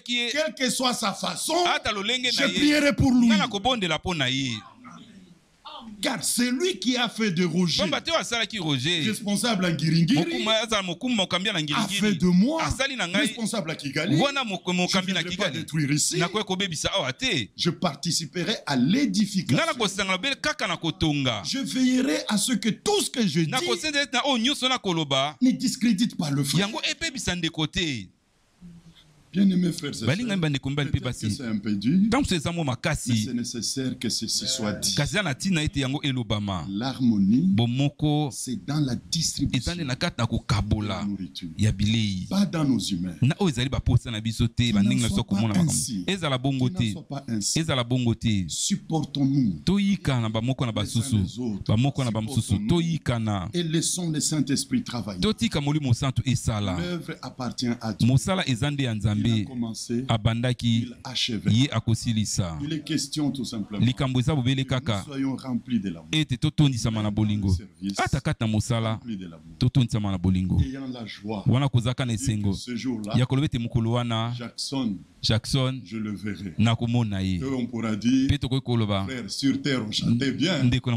Quelle que soit sa façon, je prierai pour lui. Car c'est lui qui a fait de Roger responsable à Ngiringiri, a fait de moi responsable à Kigali. Je ne vais pas détruire ici. Je participerai à l'édification. Je veillerai à ce que tout ce que je dis ne discrédite pas le frère. Bien-aimés frères et sœurs, peut-être que c'est un peu dur, mais c'est nécessaire que ceci soit dit. L'harmonie, c'est dans la distribution de la nourriture, pas dans nos humains. Qu'il n'en soit pas ainsi. Supportons-nous et laissons le Saint-Esprit travailler. L'œuvre appartient à Dieu. Il a commencé, il achève. Il est question tout simplement que nous soyons remplis de l'amour. Ayant la joie que ce jour-là, Jackson, je le verrai. Et on pourra dire, frère, sur terre on chantait bien. Dieu t'a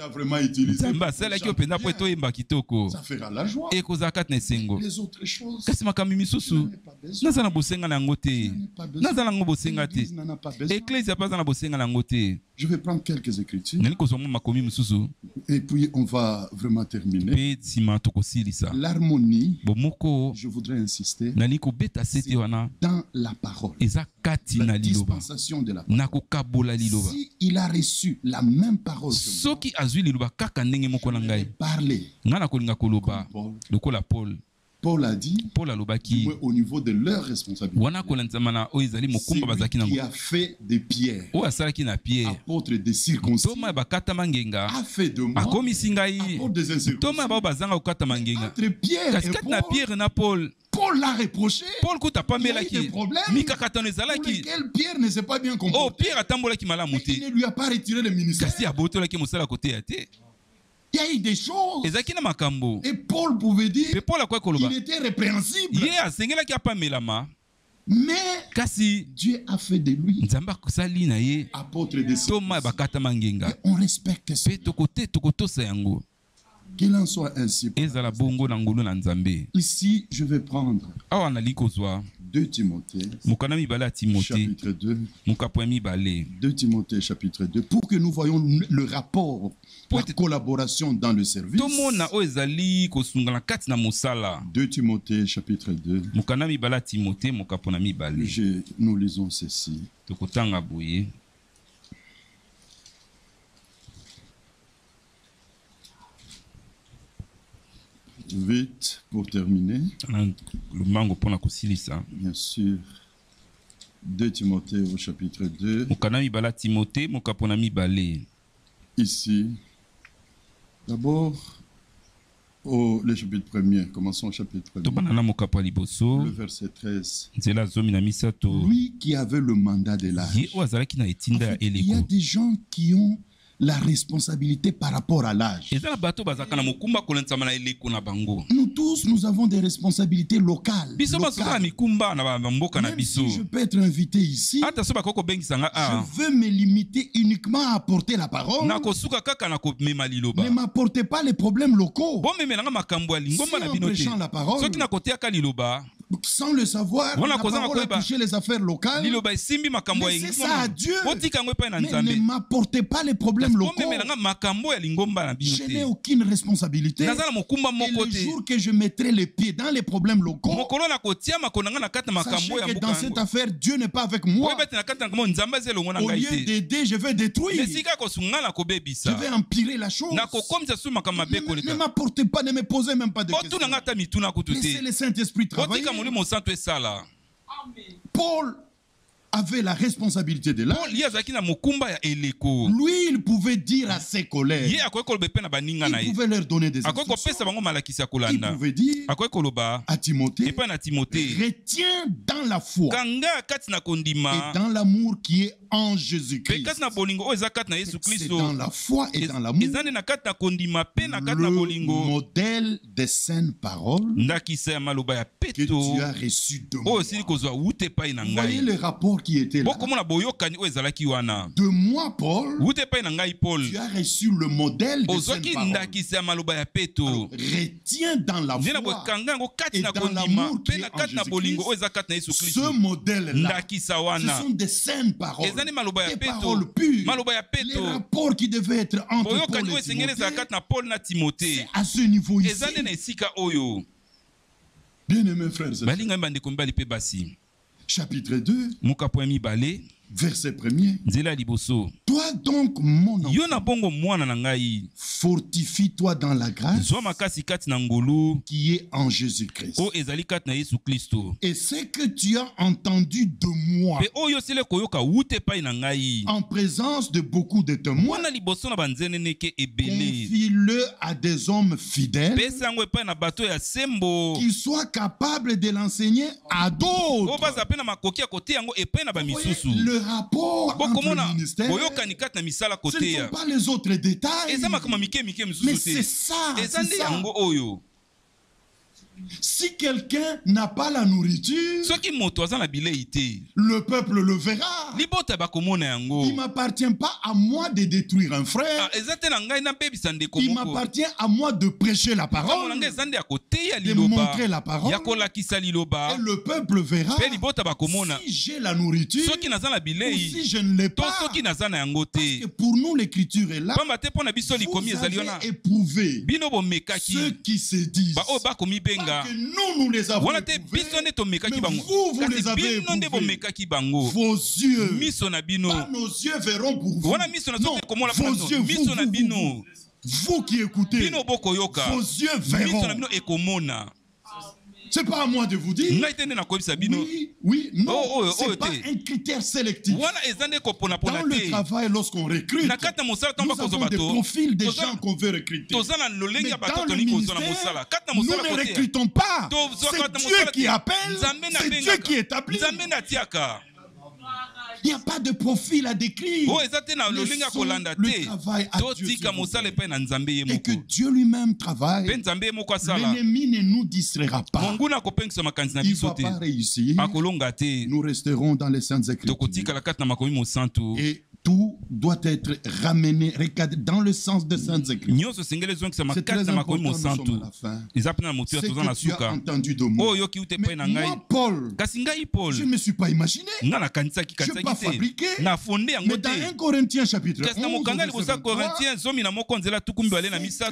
vraiment utilisé pour chanter bien. Ça fera la joie. Les autres choses, nazana bosenga na ngote nazana ngo bosenga te église pas na bosenga na ngote. Je vais prendre quelques écritures et puis on va vraiment terminer. L'harmonie, je voudrais insister, c'est dans la parole, la dispensation de la parole. Si il a reçu la même parole que moi, parler comme Paul. Paul a dit, au niveau de leur responsabilité, celui qui a fait de Pierre apôtre des circoncis a fait de moi apôtre des incirconcis. Entre Pierre et Paul, Paul l'a reproché. Il y a eu des problèmes pour lesquels Pierre ne s'est pas bien comporté. Mais il ne lui a pas retiré le ministère. Il y a eu des choses. Et Paul pouvait dire qu'il était répréhensible. Mais Dieu a fait de lui apôtre des circoncis. Et on respecte ça. Qu'il en soit ainsi. Ici, je vais prendre 2 Timothée, chapitre 2. 2 Timothée, chapitre 2, pour que nous voyons le rapport, la collaboration dans le service. 2 Timothée, chapitre 2. Nous lisons ceci. Vite pour terminer. Bien sûr. 2 Timothée au chapitre 2. ici. D'abord, le chapitre 1er. Commençons au chapitre 1er. Le verset 13. Lui qui avait le mandat de l'âge. Il y a des gens qui ont la responsabilité par rapport à l'âge. Nous tous, nous avons des responsabilités locales. Même si je peux être invité ici, je veux me limiter uniquement à apporter la parole. Ne m'apportez pas les problèmes locaux. Si en prêchant la parole, sans le savoir, la parole a touché les affaires locales. Laissez ça à Dieu. Mais ne m'apportez pas les problèmes locaux. Je n'ai aucune responsabilité. Et le jour que je mettrai les pieds dans les problèmes locaux, sachez que dans cette affaire, Dieu n'est pas avec moi. Au lieu d'aider, je vais détruire. Je vais empirer la chose. Ne m'apportez pas, ne me posez même pas de questions. Laissez le Saint-Esprit travailler. Paul avait la responsabilité de l'âge. Lui, il pouvait dire à ses collègues, il pouvait leur donner des instructions. Il pouvait dire à Timothée, retiens dans la foi et dans l'amour qui est en Jésus-Christ. C'est dans la foi et dans l'amour le modèle des saintes paroles que tu as reçu de moi. Voyez le rapport qui était là. De moi, Paul, tu as reçu le modèle des saintes paroles. Alors, retiens dans la foi et dans l'amour qui est en Jésus-Christ. Ce modèle-là, ce sont des saintes paroles. Des paroles pures. Les rapports qui devaient être entre Paul et Timothée, c'est à ce niveau ici. Bien-aimés frères et frères, chapitre 2, verset 1er. Toi donc, mon enfant, fortifie-toi dans la grâce qui est en Jésus-Christ. Et ce que tu as entendu de moi en présence de beaucoup de témoins, confie-le à des hommes fidèles qui soient capables de l'enseigner à d'autres. Le rapport entre le ministère, ce ne sont pas les autres détails, mais c'est ça. Si quelqu'un n'a pas la nourriture, le peuple le verra. Il ne m'appartient pas à moi de détruire un frère. Il m'appartient à moi de prêcher la parole, de montrer la parole. Et le peuple verra si j'ai la nourriture ou si je ne l'ai pas. Parce que pour nous, l'écriture est là. Vous avez éprouvé ceux qui se disent. Que nous les avons éprouvés, mais vous les avez éprouvés. Vos yeux, pas nos yeux verront pour vous. Non, vos yeux, vous qui écoutez, vos yeux verront. C'est pas à moi de vous dire. Oui, non, c'est pas un critère sélectif. Dans le travail, lorsqu'on recrute, nous avons des profils des gens qu'on veut recruter. Mais dans le ministère, nous ne recrutons pas. C'est Dieu qui appelle, c'est Dieu qui établit. Il n'y a pas de profil à décrire. Le travail à Dieu. Et que Dieu lui-même travaille. L'ennemi ne nous distraira pas. Il ne va pas réussir. Nous resterons dans les Saintes Écritures. Et tout doit être ramené, recadré dans le sens de Saintes Écritures. C'est très important, nous sommes à la fin. C'est que tu as entendu de moi. Mais moi, Paul, je ne me suis pas imaginé. Je ne suis pas fabriqué. Mais dans 1 Corinthiens chapitre 11, c'est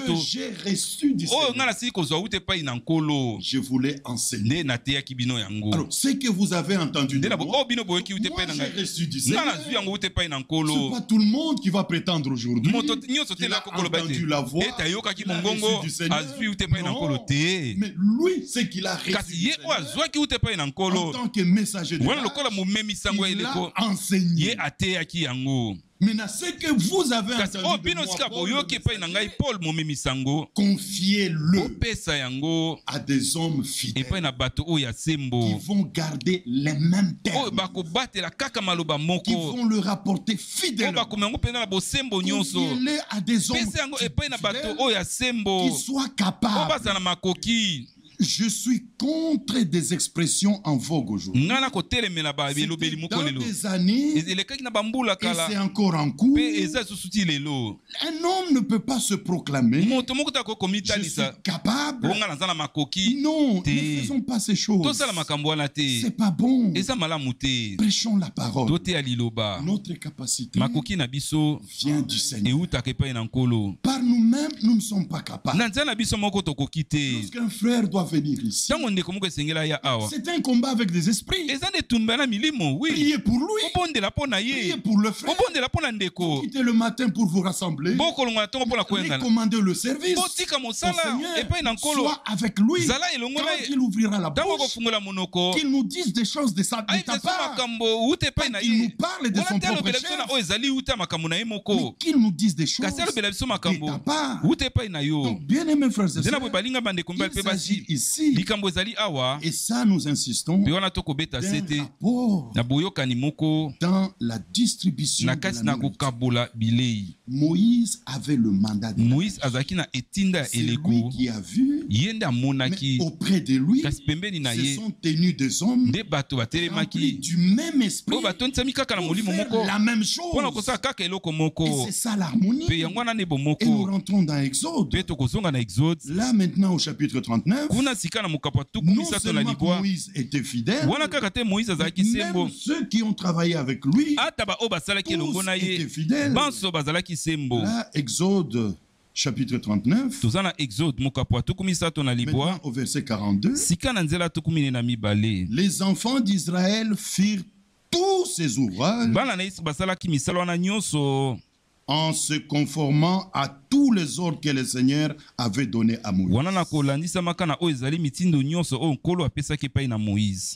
que j'ai reçu du Seigneur. Je voulais enseigner. Alors, ce que vous avez entendu de moi, moi j'ai reçu du Seigneur. C'est pas tout le monde qui va prétendre aujourd'hui qu'il a entendu la voix, qu'il a reçu du Seigneur. Non, mais lui, c'est qu'il a reçu du Seigneur. En tant que messager de l'âge, il a enseigné. Maintenant, ce que vous avez entendu de moi, confiez-le à des hommes fidèles qui vont garder les mêmes termes, qui vont le rapporter fidèlement. Confiez-le à des hommes fidèles qui soient capables. Je suis contre des expressions en vogue aujourd'hui. Dans des années, et c'est encore en cours, un homme ne peut pas se proclamer. Je suis capable. Non, ne faisons pas ces choses. C'est pas bon. Prêchons la parole. Notre capacité vient du Seigneur. Par nous-mêmes, nous ne sommes pas capables. Lorsqu'un frère doit venir ici, c'est un combat avec des esprits. Priez pour lui, priez pour le frère. Vous quittez le matin pour vous rassembler, recommandez le service au Seigneur, soit avec lui. Quand il ouvrira la bouche, qu'il nous dise des choses de ta part, pas qu'il nous parle de son propre chef, mais qu'il nous dise des choses de ta part. Donc, bien aimés frères et sœurs, il s'agit ici, et ça nous insistons, d'un rapport dans la distribution de la nourriture. Moïse avait le mandat de c'est lui qui a vu, mais auprès de lui se sont tenus des hommes remplis du même esprit pour faire la même chose. Et c'est ça l'harmonie. Et nous rentrons dans Exode. Là maintenant au chapitre 39, non seulement Moïse était fidèle, même ceux qui ont travaillé avec lui, tous étaient fidèles. Là, Exode chapitre 39, maintenant au verset 42, les enfants d'Israël firent tous ces ouvrages en se conformant à tous les ordres que le Seigneur avait donnés à Moïse.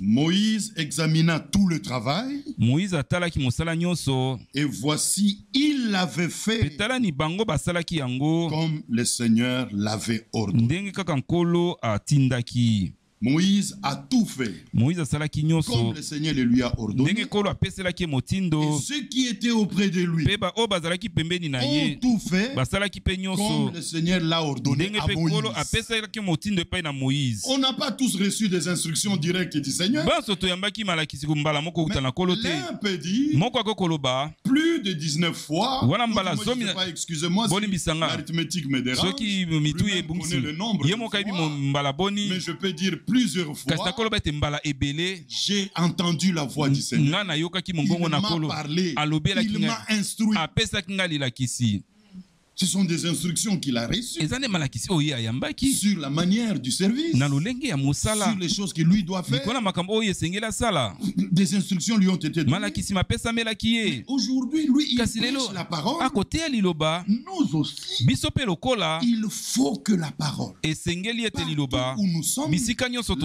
Moïse examina tout le travail, et voici, il l'avait fait comme le Seigneur l'avait ordonné. Moïse a tout fait comme le Seigneur le lui a ordonné. Et ceux qui étaient auprès de lui ont tout fait comme le Seigneur l'a ordonné à Moïse. On n'a pas tous reçu des instructions directes du Seigneur. L'un peut dire plus de 19 fois. Excusez-moi si l'arithmétique me dérange. Lui-même connaît le nombre de fois, mais je peux dire plusieurs fois, j'ai entendu la voix du Seigneur. Il m'a parlé, il m'a instruit. Ce sont des instructions qu'il a reçues sur la manière du service, sur les choses qu'il lui doit faire. Des instructions lui ont été données. Aujourd'hui, lui, il prêche la parole. Nous aussi, il faut que la parole, partout où nous sommes, la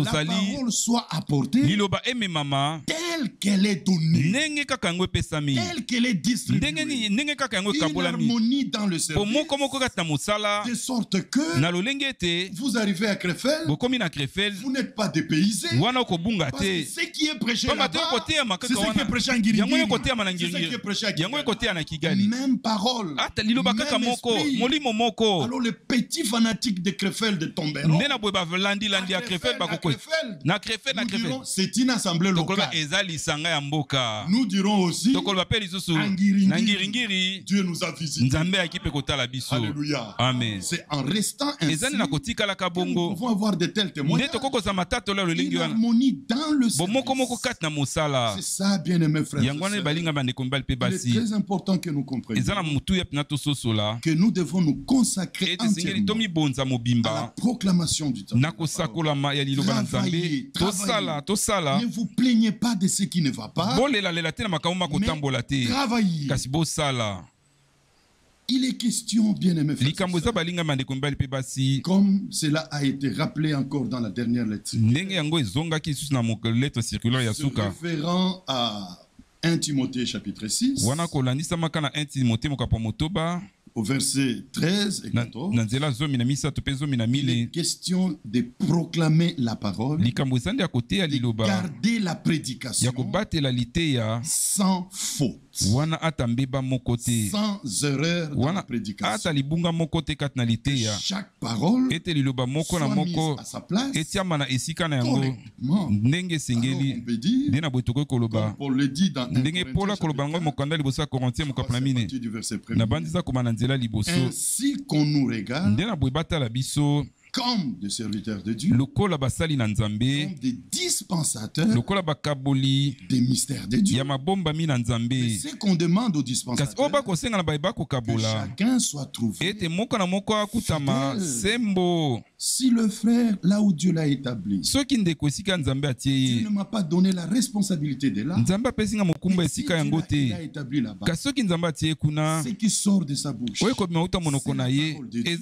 parole soit apportée telle qu'elle est donnée, telle qu'elle est distribuée, une harmonie dans le service, de sorte que vous arrivez à Krefeld, vous n'êtes pas dépaysé, parce que ce qui est prêché là-bas, c'est ce qui est prêché en Guiringiri, c'est ce qui est prêché à Kigali. Même parole, même esprit. Alors les petits fanatiques de Krefeld tomberont. Nous dirons c'est une assemblée locale. Nous dirons aussi en Guiringiri, Dieu nous a visités. Alléluia. Amen. C'est en restant ainsi que nous pouvons avoir de tels témoignages. Une harmonie dans le service. C'est ça, bien aimé frère. Il est très important que nous comprenions que nous devons nous consacrer entièrement à la proclamation du temps. Travaillez. Ne vous plaignez pas de ce qui ne va pas, mais travaillez. Il est question, bien aimé frère, comme cela a été rappelé encore dans la dernière lecture, se référant à 1 Timothée chapitre 6. Au verset 13 et 14, il est question de proclamer la parole, de garder la prédication sans faute, sans erreur dans la prédication. Que chaque parole soit mise à sa place correctement. Alors on peut dire, comme Paul le dit dans 1 Corinthiens, du verset 1er, ainsi qu'on nous regarde comme des serviteurs de Dieu, comme des dispensateurs des mystères de Dieu. Mais ce qu'on demande aux dispensateurs, que chacun soit trouvé fidèle. Si le frère, là où Dieu l'a établi, Dieu ne m'a pas donné la responsabilité de là, mais si Dieu l'a établi là-bas, ce qui sort de sa bouche, c'est la parole de Dieu.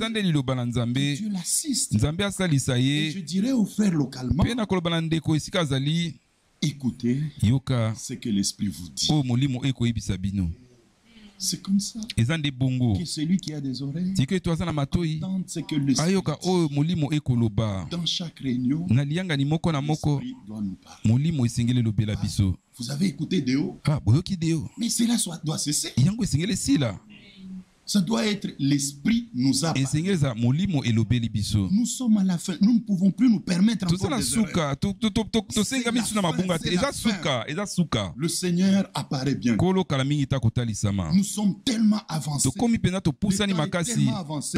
Dieu l'assiste. Et je dirais aux frères localement, écoutez ce que l'Esprit vous dit. C'est comme ça que celui qui a des oreilles entende ce que l'Esprit dit. Dans chaque réunion, l'Esprit doit nous parler. Vous avez écouté Déo, mais cela doit cesser. Ça doit être l'Esprit nous a parlé. Nous sommes à la fin. Nous ne pouvons plus nous permettre encore des erreurs. Le Seigneur apparaît bien. Nous sommes tellement avancés. Tellement avancés.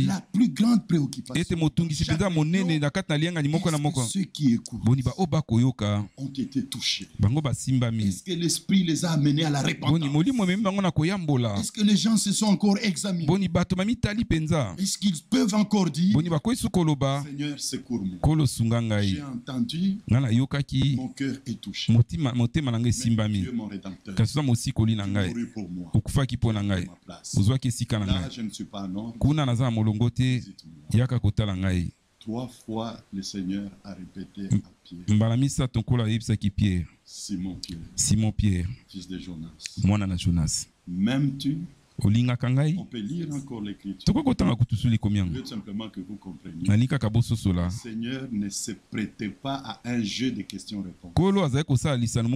La plus grande préoccupation ceux qui écoutent ont été touchés. Est-ce que l'Esprit les a amenés à la repentance? Est-ce que les gens se sont encore examinés? Est-ce qu'ils peuvent encore dire, Seigneur, secours-moi? J'ai entendu, mon cœur est touché. Mais Dieu, mon Rédempteur, tu mourus pour moi. Là, je ne suis pas un ordre. Dites-moi. 3 fois, le Seigneur a répété à Pierre, Simon Pierre, fils de Jonas. M'aimes-tu? On peut lire encore l'écriture. Je veux simplement que vous compreniez. Le Seigneur ne se prêtait pas à un jeu de questions-réponses. Ce n'est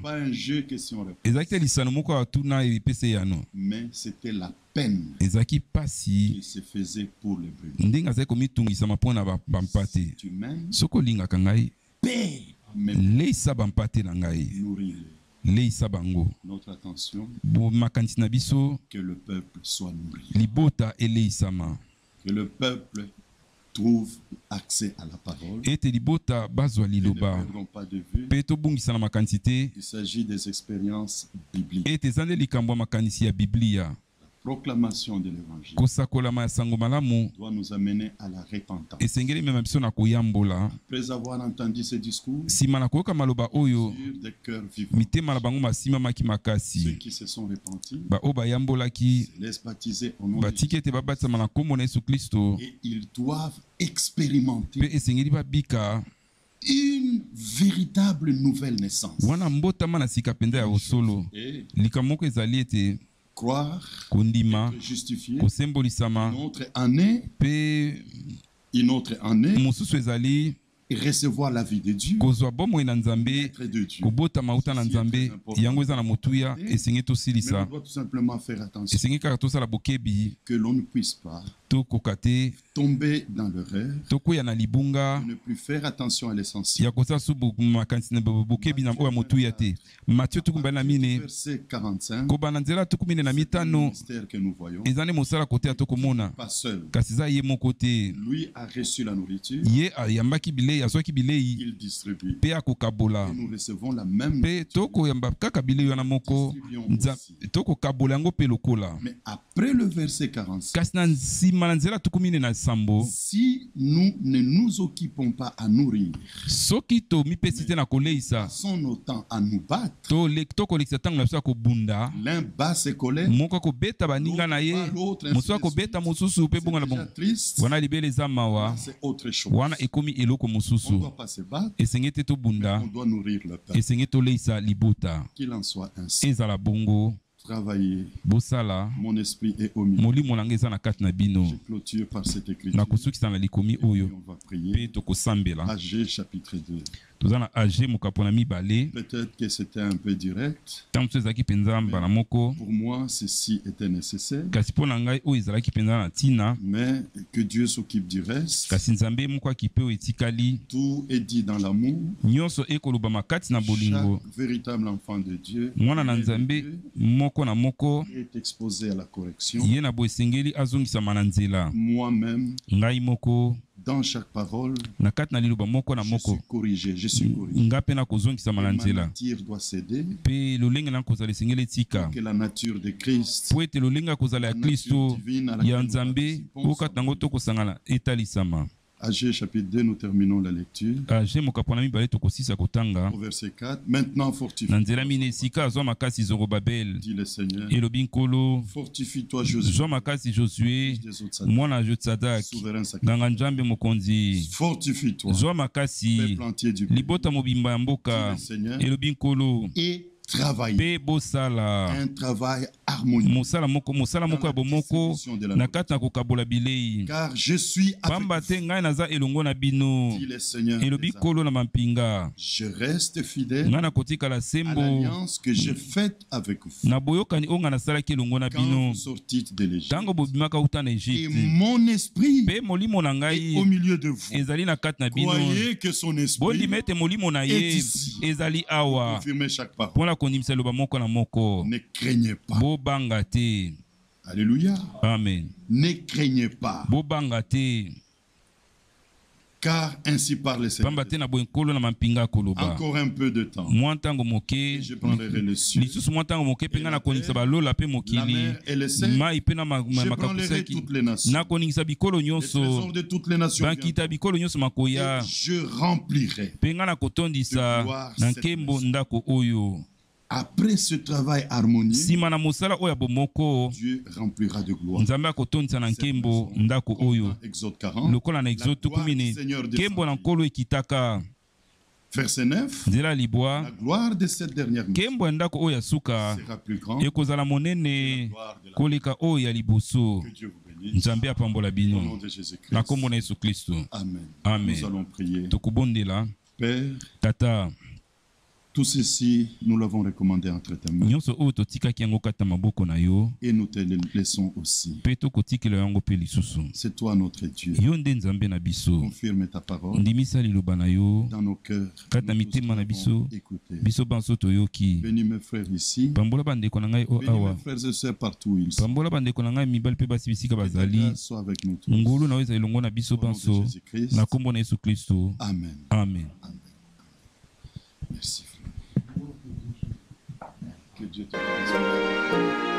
pas un jeu de questions-réponses. Mais c'était la peine qu'il se faisait pour les brebis. Si tu m'aimes, paie mes nourris-les. Notre attention, que le peuple soit nourri, que le peuple trouve accès à la parole et ne perdront pas de vue. Il s'agit des expériences bibliques. La proclamation de l'évangile doit nous amener à la repentance. Après avoir entendu ce discours sur des cœurs vivants, ceux qui se sont repentis se laissent baptiser au nom de Jésus. Et ils doivent expérimenter une véritable nouvelle naissance. Et croire, être justifié, une autre année, et recevoir la vie de Dieu, être de Dieu. Mais on doit tout simplement faire attention que l'on ne puisse pas tomber dans l'erreur, de ne plus faire attention à l'essentiel. Matthieu verset 45, c'est le ministère que nous voyons. Pas seul. Lui a reçu la nourriture, il distribue. Et nous recevons la même nourriture. Mais après le verset 45, si nous ne nous occupons pas à nourrir, passons nos temps à nous battre, l'un bat ses collègues, l'autre bat l'autre, c'est autre chose. mosusu. Esengete to bunda. Esengete leisa libota. Qu'il en soit ainsi. Ezala bongo. Travailler. Bosala. Mon esprit est au milieu. Moli monangeza na kat na bino. Je clôture par cette écriture. Na kusukisa na likomi oyo. On va prier. Pe to kosambela. Agé chapitre 2. Tozana Agé mokapona mibale. Peut-être que c'était un peu direct. Tamso ezaki penza mbala moko. Pour moi, ceci était nécessaire. Kasi pona ngai o ezalaki penza na tina. Mais que Dieu s'occupe du reste. Kasi nzambe moko akipe o etikali. Tout est dit dans l'amour. Nyonso ekoloba makati na bolingo. Chaque véritable enfant de Dieu. Mwana na nzambe moko na moko est exposé à la correction. Ye na bo esengeli azongisa mananzela. Moi-même. Ngai moko. Dans chaque parole, na kati na liloba moko na moko. Je suis corrigé, je suis corrigé. Ngape na kozongisa mananzela. La nature doit céder. Pe lolenge na kozala esengeli tika. Que la nature de Christ. Po ete lolenga kozala ya Kristo ya Nzambe okata ngo to kosangana etalisama. Agé chapitre 2, nous terminons la lecture. Agé mokapona mibale to kosisa kotanga. Au verset 4, maintenant fortifie. Nanzela minesika azwa makasi Zorobabel. Dit le Seigneur. Elobi nkolo. Fortifie-toi Josué. Zwa makasi Josué. Mwana Jotsadak. Nganga Nzambe mokonzi. Fortifie-toi. Zwa makasi. Libota mobimba ya mboka. Elobi nkolo. Travailler. Un travail harmonieux. Mosala moko ya bomoko na kati na kokabola bilei. Car je suis pamba te ngai naza elongo na bino. Elobi kolo na mampinga. Je reste fidèle. Ngai na kotikala sembo. À l'alliance que j'ai faite avec vous. Na boyokani onga nasalaki elongo na bino. Quand vous sortîtes de l'Égypte. Tango bobimaka uta na Égypte. Et mon esprit pe molimo na ngai au milieu de vous. Ezali na kati na bino. Croyez que son esprit. Bondimete molimo na ye ezali awa. Confirmez chaque parole. Ne craignez pas. Alléluia. Amen. Ne craignez pas. Car ainsi parle le Seigneur. Encore un peu de temps. Et je prendrai le ciel. La mer et le sel. Je prendrai toutes les nations. Les trésors de toutes les nations. Et je remplirai de gloire cette maison. Après ce travail harmonieux, Dieu remplira de gloire. Exode 40. Verset 9. La gloire de cette dernière maison sera plus grande que la gloire de la maison. Que Dieu vous bénisse. Au nom de Jésus-Christ. Amen. Nous allons prier. Père, Tata, tout ceci, nous l'avons recommandé entre tes mains. Et nous te le laissons aussi. C'est toi notre Dieu. Confirme ta parole dans nos cœurs. Écoutez. Bénis mes frères ici. Bénis mes frères et sœurs partout où ils sont. Sois avec nous tous. Au nom de Jésus-Christ. Amen. Amen. Merci. Que Dieu te bénisse.